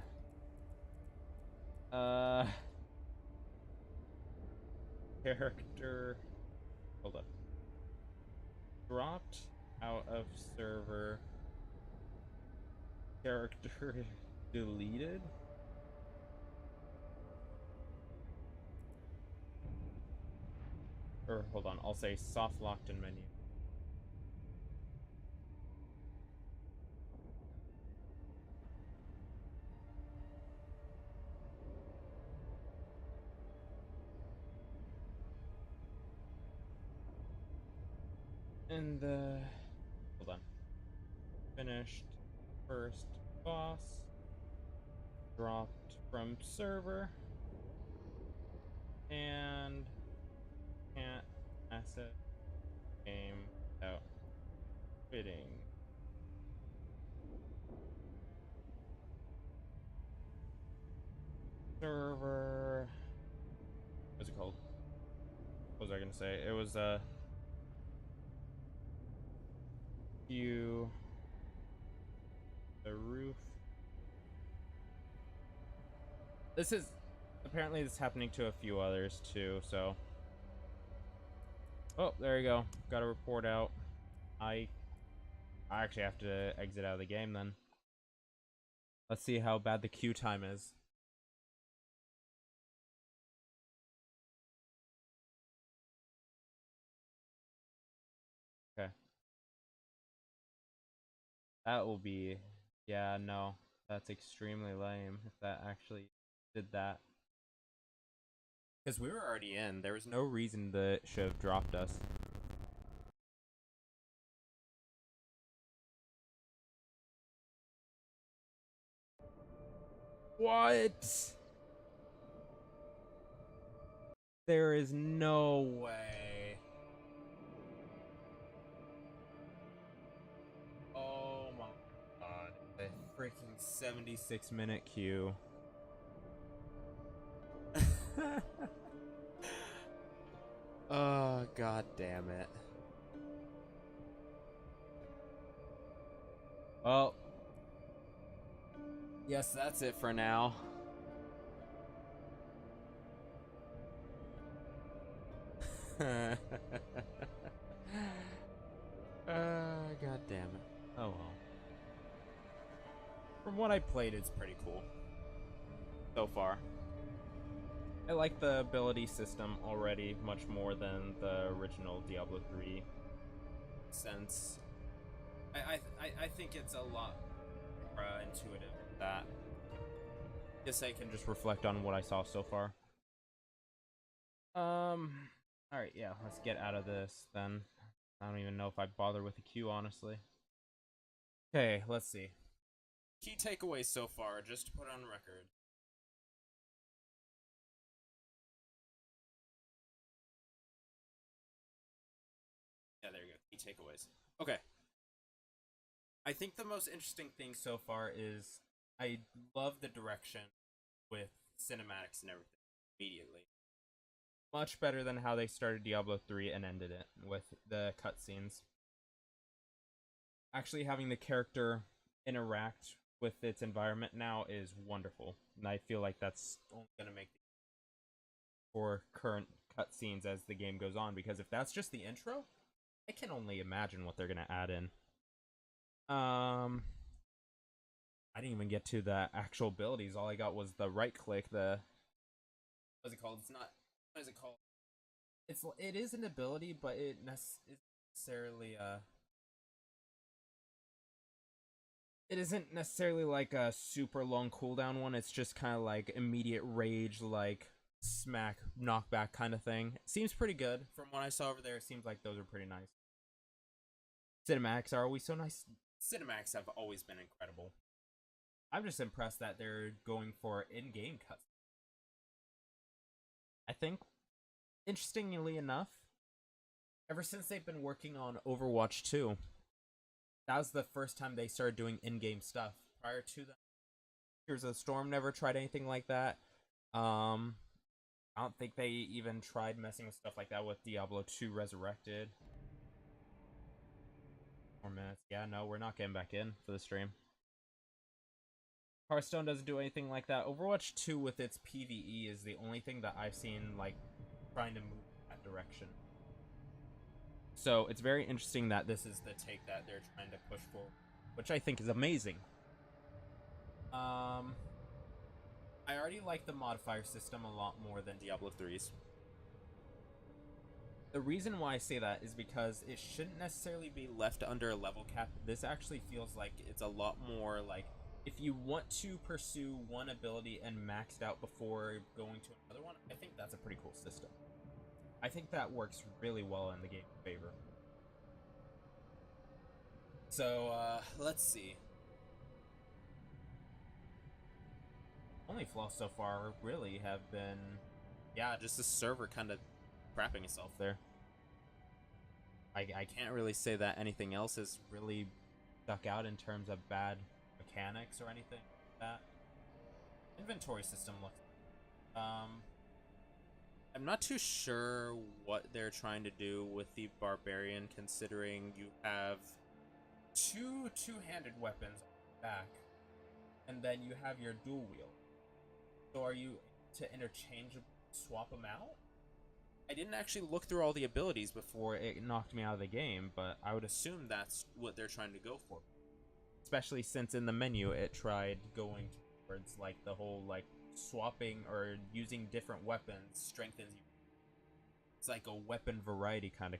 Character. Hold up. Dropped out of server. Character deleted. Or hold on, I'll say soft locked in menu. And hold on. Finished first boss. Dropped from server. And can't asset game without quitting. Server. What's it called? What was I gonna say? It was you the roof. This is apparently this is happening to a few others too, so oh, there you go. Got a report out. I actually have to exit out of the game then. Let's see how bad the queue time is. Okay. That will be... Yeah, no. That's extremely lame if that actually did that. Because we were already in. There was no reason that should have dropped us. What? There is no way. Oh my god. A freaking 76-minute queue. Oh, god damn it. Well, yes, that's it for now. God damn it. Oh well. From what I played, it's pretty cool so far. I like the ability system already much more than the original Diablo 3. Since I think it's a lot more intuitive than that. Guess I can just reflect on what I saw so far. Alright, yeah, let's get out of this then. I don't even know if I'd bother with the queue, honestly. Okay, let's see. Key takeaways so far, just to put on record. Yeah, there you go. Key takeaways. Okay. I think the most interesting thing so far is I love the direction with cinematics and everything immediately. Much better than how they started Diablo 3 and ended it with the cutscenes. Actually having the character interact with its environment now is wonderful. And I feel like that's only going to make for current cutscenes as the game goes on, because if that's just the intro, I can only imagine what they're going to add in. I didn't even get to the actual abilities. All I got was the right click, the what's it called? It's not, what is it called? It is an ability, but it necessarily it isn't necessarily like a super long cooldown one. It's just kind of like immediate rage, like smack, knockback kind of thing. It seems pretty good. From what I saw over there, it seems like those are pretty nice. Cinematics are always so nice. Cinematics have always been incredible. I'm just impressed that they're going for in-game cuts. I think, interestingly enough, ever since they've been working on Overwatch 2, that was the first time they started doing in-game stuff. Prior to that, Heroes of the Storm never tried anything like that. I don't think they even tried messing with stuff like that with Diablo 2 Resurrected. 4 minutes. Yeah, no, we're not getting back in for the stream. Hearthstone doesn't do anything like that. Overwatch 2 with its PvE is the only thing that I've seen like trying to move in that direction. So it's very interesting that this is the take that they're trying to push for, which I think is amazing. I already like the modifier system a lot more than Diablo 3's. The reason why I say that is because it shouldn't necessarily be left under a level cap. This actually feels like it's a lot more like, if you want to pursue one ability and max it out before going to another one, I think that's a pretty cool system. I think that works really well in the game's favor. So, let's see. Only flaws so far really have been, yeah, just the server kind of crapping itself there. I can't really say that anything else has really stuck out in terms of bad mechanics or anything like that. Inventory system looks, I'm not too sure what they're trying to do with the barbarian, considering you have two-handed weapons on the back, and then you have your dual wield. So are you to interchangeably swap them out? I didn't actually look through all the abilities before it knocked me out of the game, but I would assume that's what they're trying to go for. Especially since in the menu it tried going towards like the whole like swapping or using different weapons strengthens you. It's like a weapon variety kind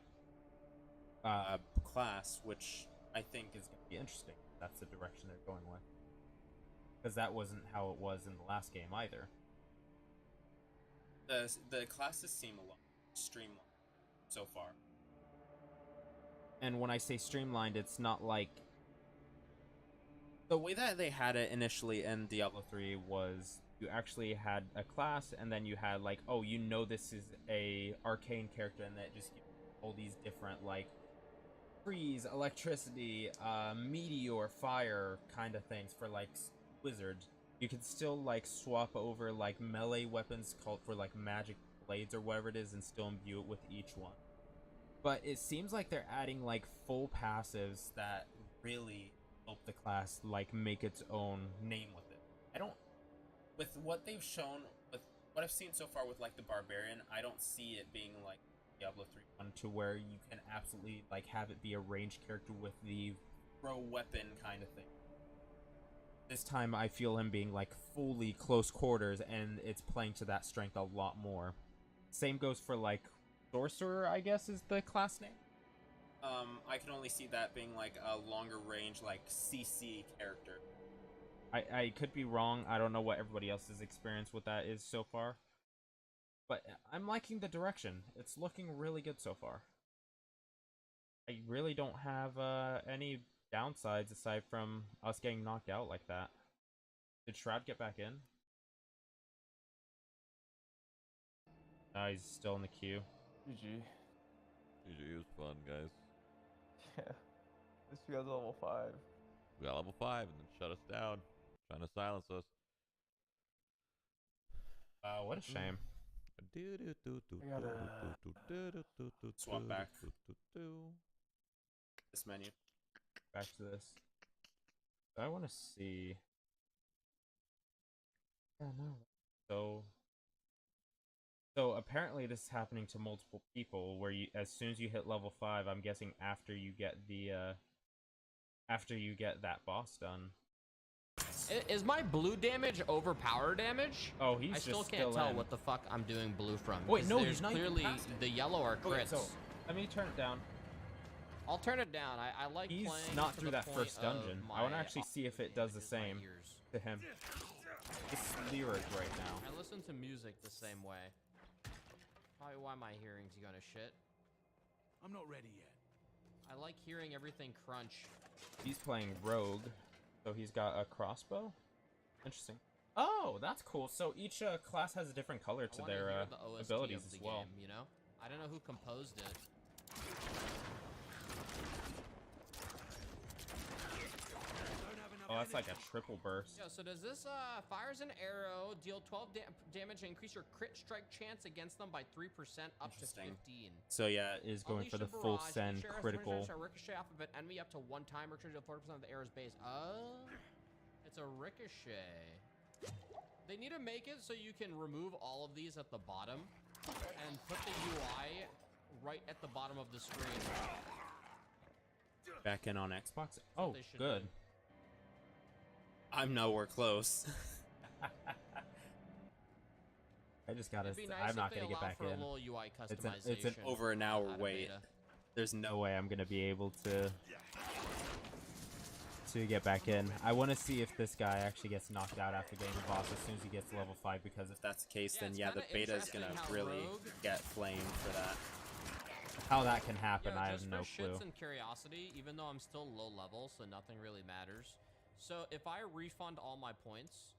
of class, which I think is going to be interesting. That's the direction they're going with. because that wasn't how it was in the last game either. The classes seem a lot streamlined so far. And when I say streamlined, it's not like The way that they had it initially in Diablo 3 was you actually had a class, and then you had like, oh, you know, this is a arcane character, and that just gives all these different like freeze, electricity, meteor, fire kind of things for like wizards. You can still like swap over like melee weapons called for like magic blades or whatever it is, and still imbue it with each one. But it seems like they're adding like full passives that really help the class like make its own name with it. I don't, with what they've shown, with what I've seen so far with like the Barbarian, I don't see it being like Diablo 3 1 to where you can absolutely like have it be a ranged character with the throw weapon kind of thing. this time I feel him being like fully close quarters, and it's playing to that strength a lot more. Same goes for like Sorcerer, I guess is the class name. I can only see that being like a longer range, like CC character. I could be wrong. I don't know what everybody else's experience with that is so far. But I'm liking the direction. It's looking really good so far. I really don't have any downsides aside from us getting knocked out like that. Did Shroud get back in? No, he's still in the queue. GG. GG was fun, guys. Yeah. This guy's level 5. We got level 5 and then shut us down. Trying to silence us. Wow, what a shame. Swap back. This menu. Back to this. I want to see. Yeah, no. So apparently this is happening to multiple people, where you, as soon as you hit level 5, I'm guessing after you get the that boss done. Is my blue damage overpower damage? Oh, he's I just still can't tell what the fuck I'm doing blue from. Wait, no, there's he's not. Clearly, the yellow are crits. Okay, so let me turn it down. I'll turn it down. I like He's playing not to through the that point first dungeon. of I want to my actually see if it does the same to him. It's lyric right now. I listen to music the same way. Probably why my hearing's gonna shit. I'm not ready yet. I like hearing everything crunch. He's playing rogue, so he's got a crossbow. Interesting. Oh, that's cool. So each class has a different color to their abilities as well. Game, you know, I don't know who composed it. Oh, that's like a triple burst. Yo, so does this fires an arrow, deal 12 damage, and increase your crit strike chance against them by 3% up to 15. So yeah, it is going for the full send critical. Ricochet off of an enemy up to 1 time, ricochet 40% of the arrow's base. It's a ricochet. They need to make it so you can remove all of these at the bottom and put the UI right at the bottom of the screen. Back in on Xbox? Oh, good. I'm nowhere close. I just gotta. Nice I'm not gonna get back in. It's an over an hour wait. There's no way I'm gonna be able to get back in. I want to see if this guy actually gets knocked out after getting the boss as soon as he gets to level 5. Because if that's the case, then yeah, the beta is gonna really get flamed for that. How that can happen, I have no clue. Shits and curiosity, even though I'm still low level, so nothing really matters. So if I refund all my points,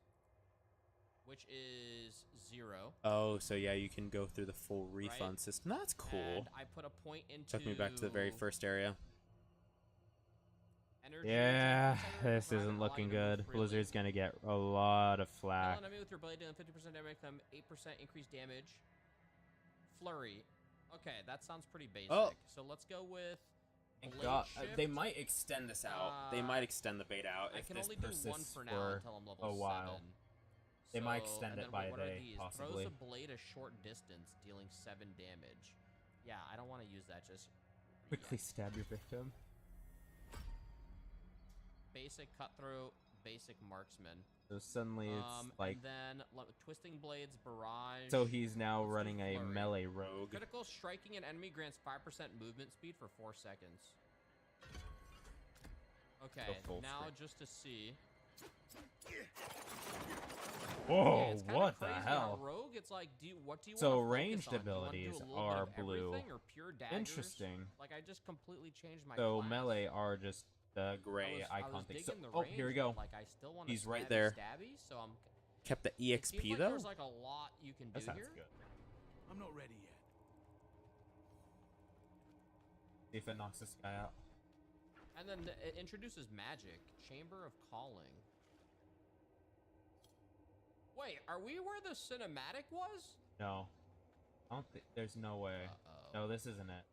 which is 0. Oh, so yeah, you can go through the full refund system. That's cool. And I put a point into. Took me back to the very first area. Yeah, this isn't looking good. Blizzard's gonna get a lot of flack. Enemy with your blade dealing 50% damage, 8% increased damage. Flurry. Okay, that sounds pretty basic. Oh. So let's go with. God, they might extend this out. They might extend the beta out if this persists for a while. They might extend it by a day, possibly. Throws a blade a short distance, dealing 7 damage. Yeah, I don't want to use that just quickly stab your victim. Basic cutthroat, basic marksman. So suddenly it's like. And then twisting blades, barrage. So he's now running a melee rogue. Critical striking an enemy grants 5% movement speed for 4 seconds. Okay, now just to see. Whoa, it's kinda what the crazy. hell? On Rogue, it's like, what do you So want to ranged focus on? Do you wanna do abilities a little are bit of blue. everything or pure daggers? Interesting. Like, I just completely changed my So class. melee are just the gray I icon was thing. digging So, the oh, range, here we but, go. like, I still want He's right stabby there. Stabby, so I'm. Kept the It EXP seems like though. there's like a lot you can do That sounds here. good. I'm not ready yet. See if it knocks this guy out. And then it introduces magic. Chamber of Calling. Wait, are we where the cinematic was? No, I don't think there's no way. No, this isn't it.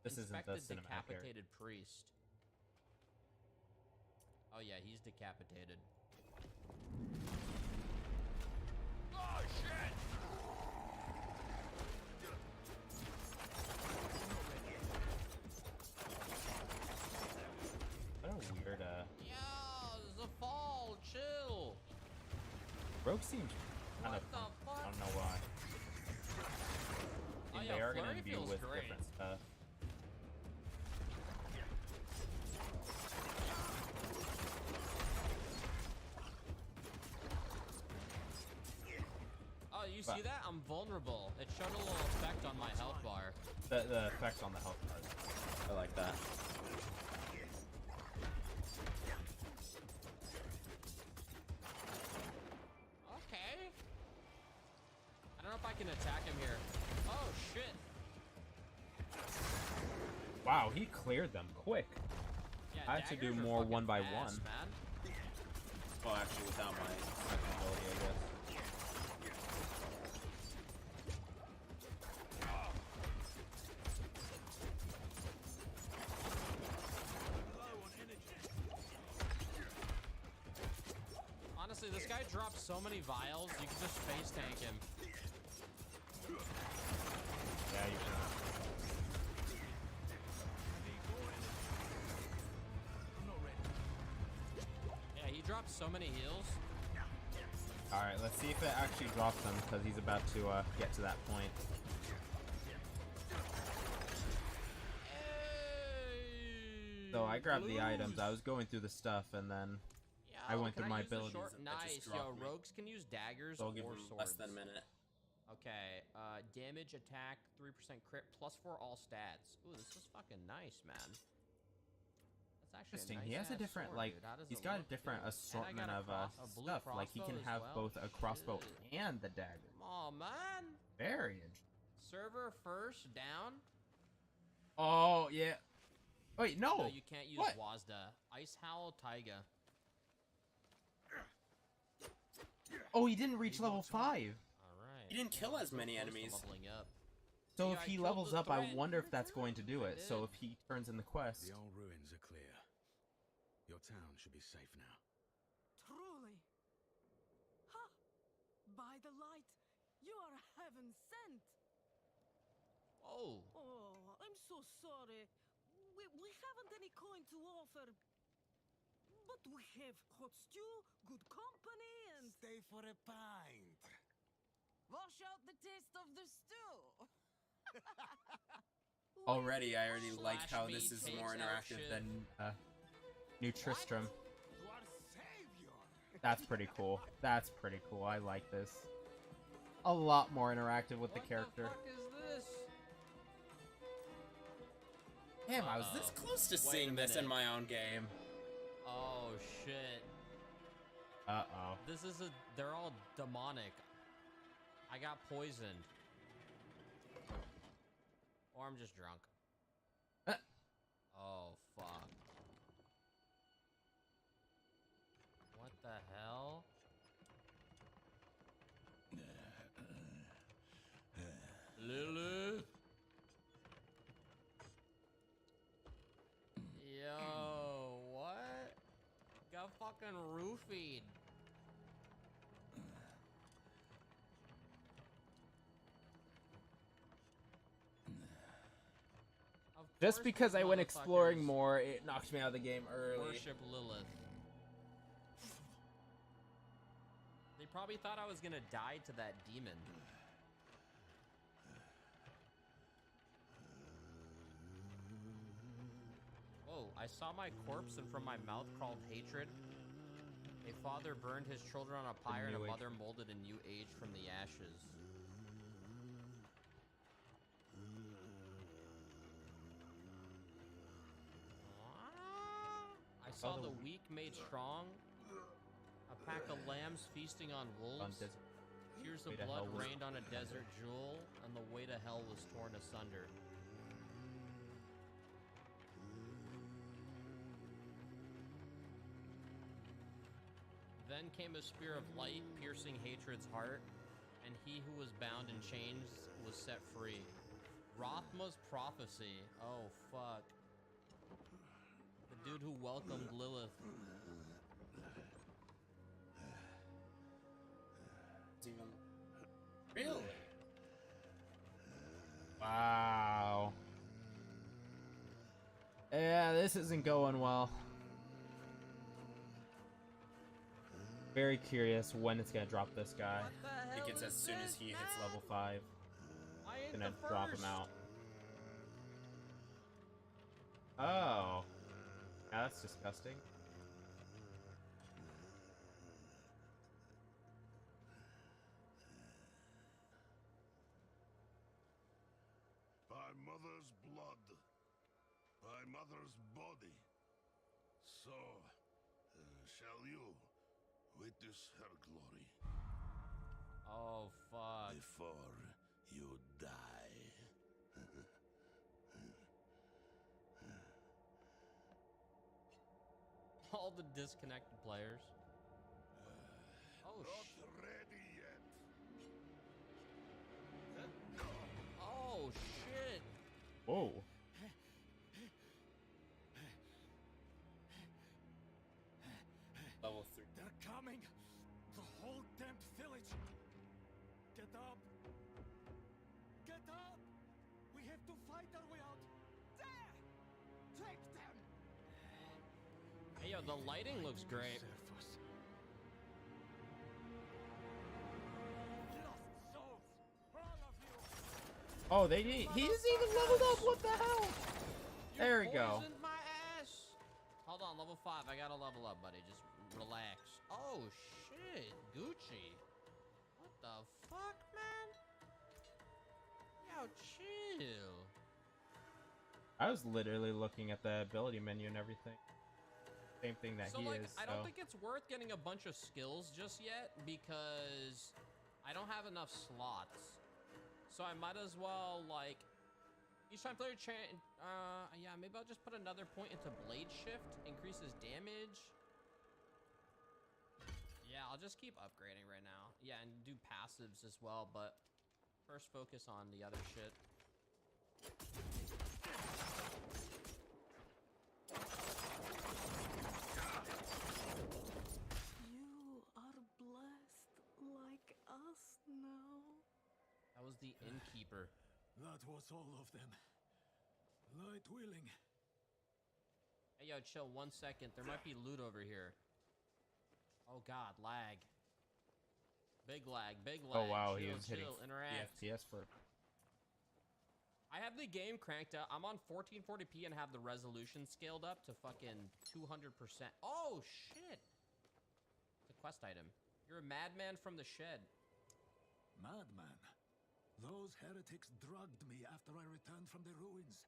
This Inspect isn't the the cinematic area. decapitated priest. Oh yeah, he's decapitated. Oh shit! What a weird Yeah, the fall, chill. Rogue seems kind of What the fun. fuck? I don't know why. Oh, And yeah, they are gonna Flurry imbue feels with great. different stuff. Oh, you see that? I'm vulnerable. It showed a little effect on my health bar. The effects on the health bar. I like that. Okay. I don't know if I can attack him here. Oh shit. Wow, he cleared them quick. Yeah, I had to do daggers are more fucking one by fast, one. Man. Well, actually, without my second ability, I guess. Honestly, this guy drops so many vials, you can just face tank him. Yeah, you can. Yeah, he drops so many heals. Alright, let's see if it actually drops them, because he's about to get to that point. So I grabbed the items, I was going through the stuff, and then I went through my abilities. Nice, yo, rogues can use daggers So I'll or give him swords. less than a minute. Okay, damage, attack, 3% crit, +4 all stats. Ooh, this is fucking nice, man. That's actually Interesting. a nice He has a ass different, sword, like, dude. How does he's it got a look, different dude? assortment And I of got a blue stuff. Like, he crossbow can as have well? both a crossbow Shit. and the dagger. Come on, man. Very interesting. Server first, down. Oh, yeah. Wait, no. No, you can't use What? Wazda. Ice Howl, Taiga. Oh, he didn't reach level 5. Alright. He didn't kill as many Close to enemies. leveling up. So Yeah, if I he killed levels the up, I threat. wonder if that's going to do it. did. So if he turns in the quest. The old ruins are clear. Your town should be safe now. Truly. Ha! By the light, you are heaven sent. Oh. Oh, I'm so sorry. We haven't any coin to offer. But we have hot stew, good company, and... Stay for a pint. Wash out the taste of the stew. Already, I already like Slash how me this is takes more out interactive shit. than New Tristram. You are savior. That's pretty cool. That's pretty cool. I like this. A lot more interactive with the character. What the fuck is this? Damn, I was this close to seeing this in my own game. Oh shit. Uh-oh. This is they're all demonic. I got poisoned. Or I'm just drunk. Oh fuck. What the hell? Lilith? Yo, what? Got fucking roofied. Just because I went exploring more, it knocked me out of the game early. Worship Lilith. They probably thought I was gonna die to that demon. Whoa, I saw my corpse and from my mouth crawled hatred. A father burned his children on a pyre, and a New Age. mother molded a new age from the ashes. I saw the weak made strong. A pack of lambs feasting on wolves. Tears of Way to blood hell was rained on a desert jewel, and the way to hell was torn asunder. Then came a spear of light, piercing hatred's heart, and he who was bound in chains was set free. Rothma's prophecy. Oh, fuck. The dude who welcomed Lilith. Even really? Wow. Yeah, this isn't going well. Very curious when it's gonna drop this guy. I think it's as soon as he hits level 5. I ain't Gonna the drop first. him out. Oh. Yeah, that's disgusting. By mother's blood, by mother's body, so shall you witness her glory. Oh, fuck. Before you die. All the disconnected players. Oh, Not ready yet. Oh, shit. Whoa. Level 3. They're coming! The whole damned village! Get up! Get up! We have to fight our way out! There! Take them! Hey, yo, the lighting looks great. Lost souls! All of you! Oh, they didn't. He's even leveled up. What the hell? There we go. Poisoned my ass. Hold on, level 5. I gotta level up, buddy. Just relax. Oh, shit. Gucci. What the fuck, man? Yo, chill. I was literally looking at the ability menu and everything. Same thing that So, he like, is. I don't so. think it's worth getting a bunch of skills just yet because I don't have enough slots. So I might as well, like, each time player yeah, maybe I'll just put another point into blade shift, increases damage. Yeah, I'll just keep upgrading right now. Yeah, and do passives as well, but first focus on the other shit. You are blessed like us now. That was the innkeeper. That was all of them. Light willing. Hey, yo, chill 1 second. There might be loot over here. Oh, God, lag. Big lag, big lag. Oh wow, he chill, was hitting chill, interact. FPS for. I have the game cranked up. I'm on 1440p and have the resolution scaled up to fucking 200%. Oh, shit. It's a quest item. You're a madman from the shed. Madman. Those heretics drugged me after I returned from the ruins.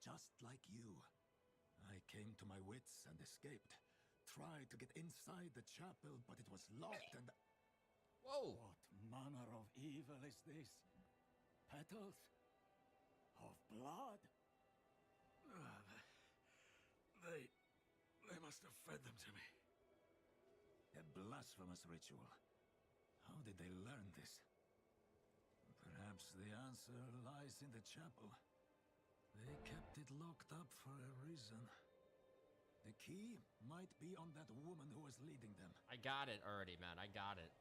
Just like you. I came to my wits and escaped. Tried to get inside the chapel, but it was locked and... Whoa! What manner of evil is this? Petals? Of blood? They must have fed them to me. A blasphemous ritual. How did they learn this? Perhaps the answer lies in the chapel. They kept it locked up for a reason. The key might be on that woman who was leading them. I got it already, man. I got it.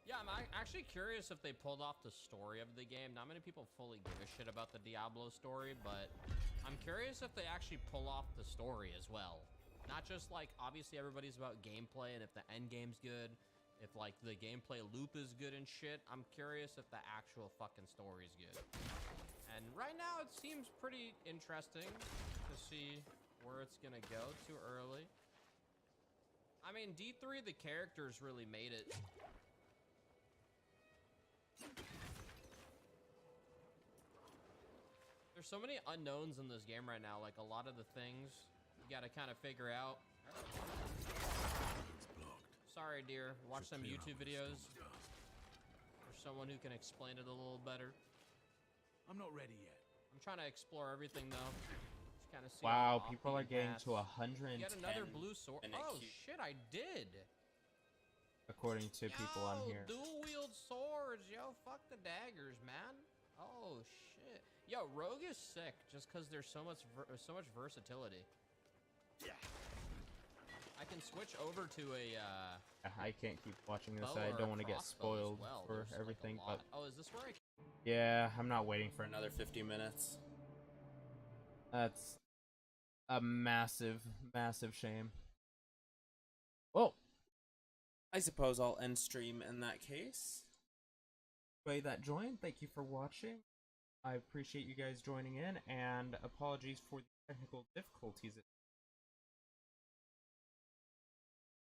Yeah, I'm actually curious if they pulled off the story of the game. Not many people fully give a shit about the Diablo story, but I'm curious if they actually pull off the story as well. Not just like, obviously everybody's about gameplay and if the end game's good, if like the gameplay loop is good and shit. I'm curious if the actual fucking story is good. And right now it seems pretty interesting to see where it's gonna go. Too early. I mean, D3, the characters really made it. There's so many unknowns in this game right now. Like, a lot of the things you gotta kind of figure out. Sorry, dear. Watch some YouTube videos. There's someone who can explain it a little better. I'm not ready yet. I'm trying to explore everything, though. Just kind of see. Wow, people are getting to 110. Get another blue sword. Oh, shit, I did. According to people on here. Dual wield swords, yo. Fuck the daggers, man. Oh shit. Yo, rogue is sick just because there's so much versatility. Yeah. I can switch over to a. I can't keep watching this. bow I or don't a want to get crossbow as spoiled well. for There's, like, a everything, lot. but Oh, is this where I? yeah, I'm not waiting for Another 50 minutes. That's a massive, massive shame. Well, I suppose I'll end stream in that case. Anybody that joined, thank you for watching. I appreciate you guys joining in, and apologies for the technical difficulties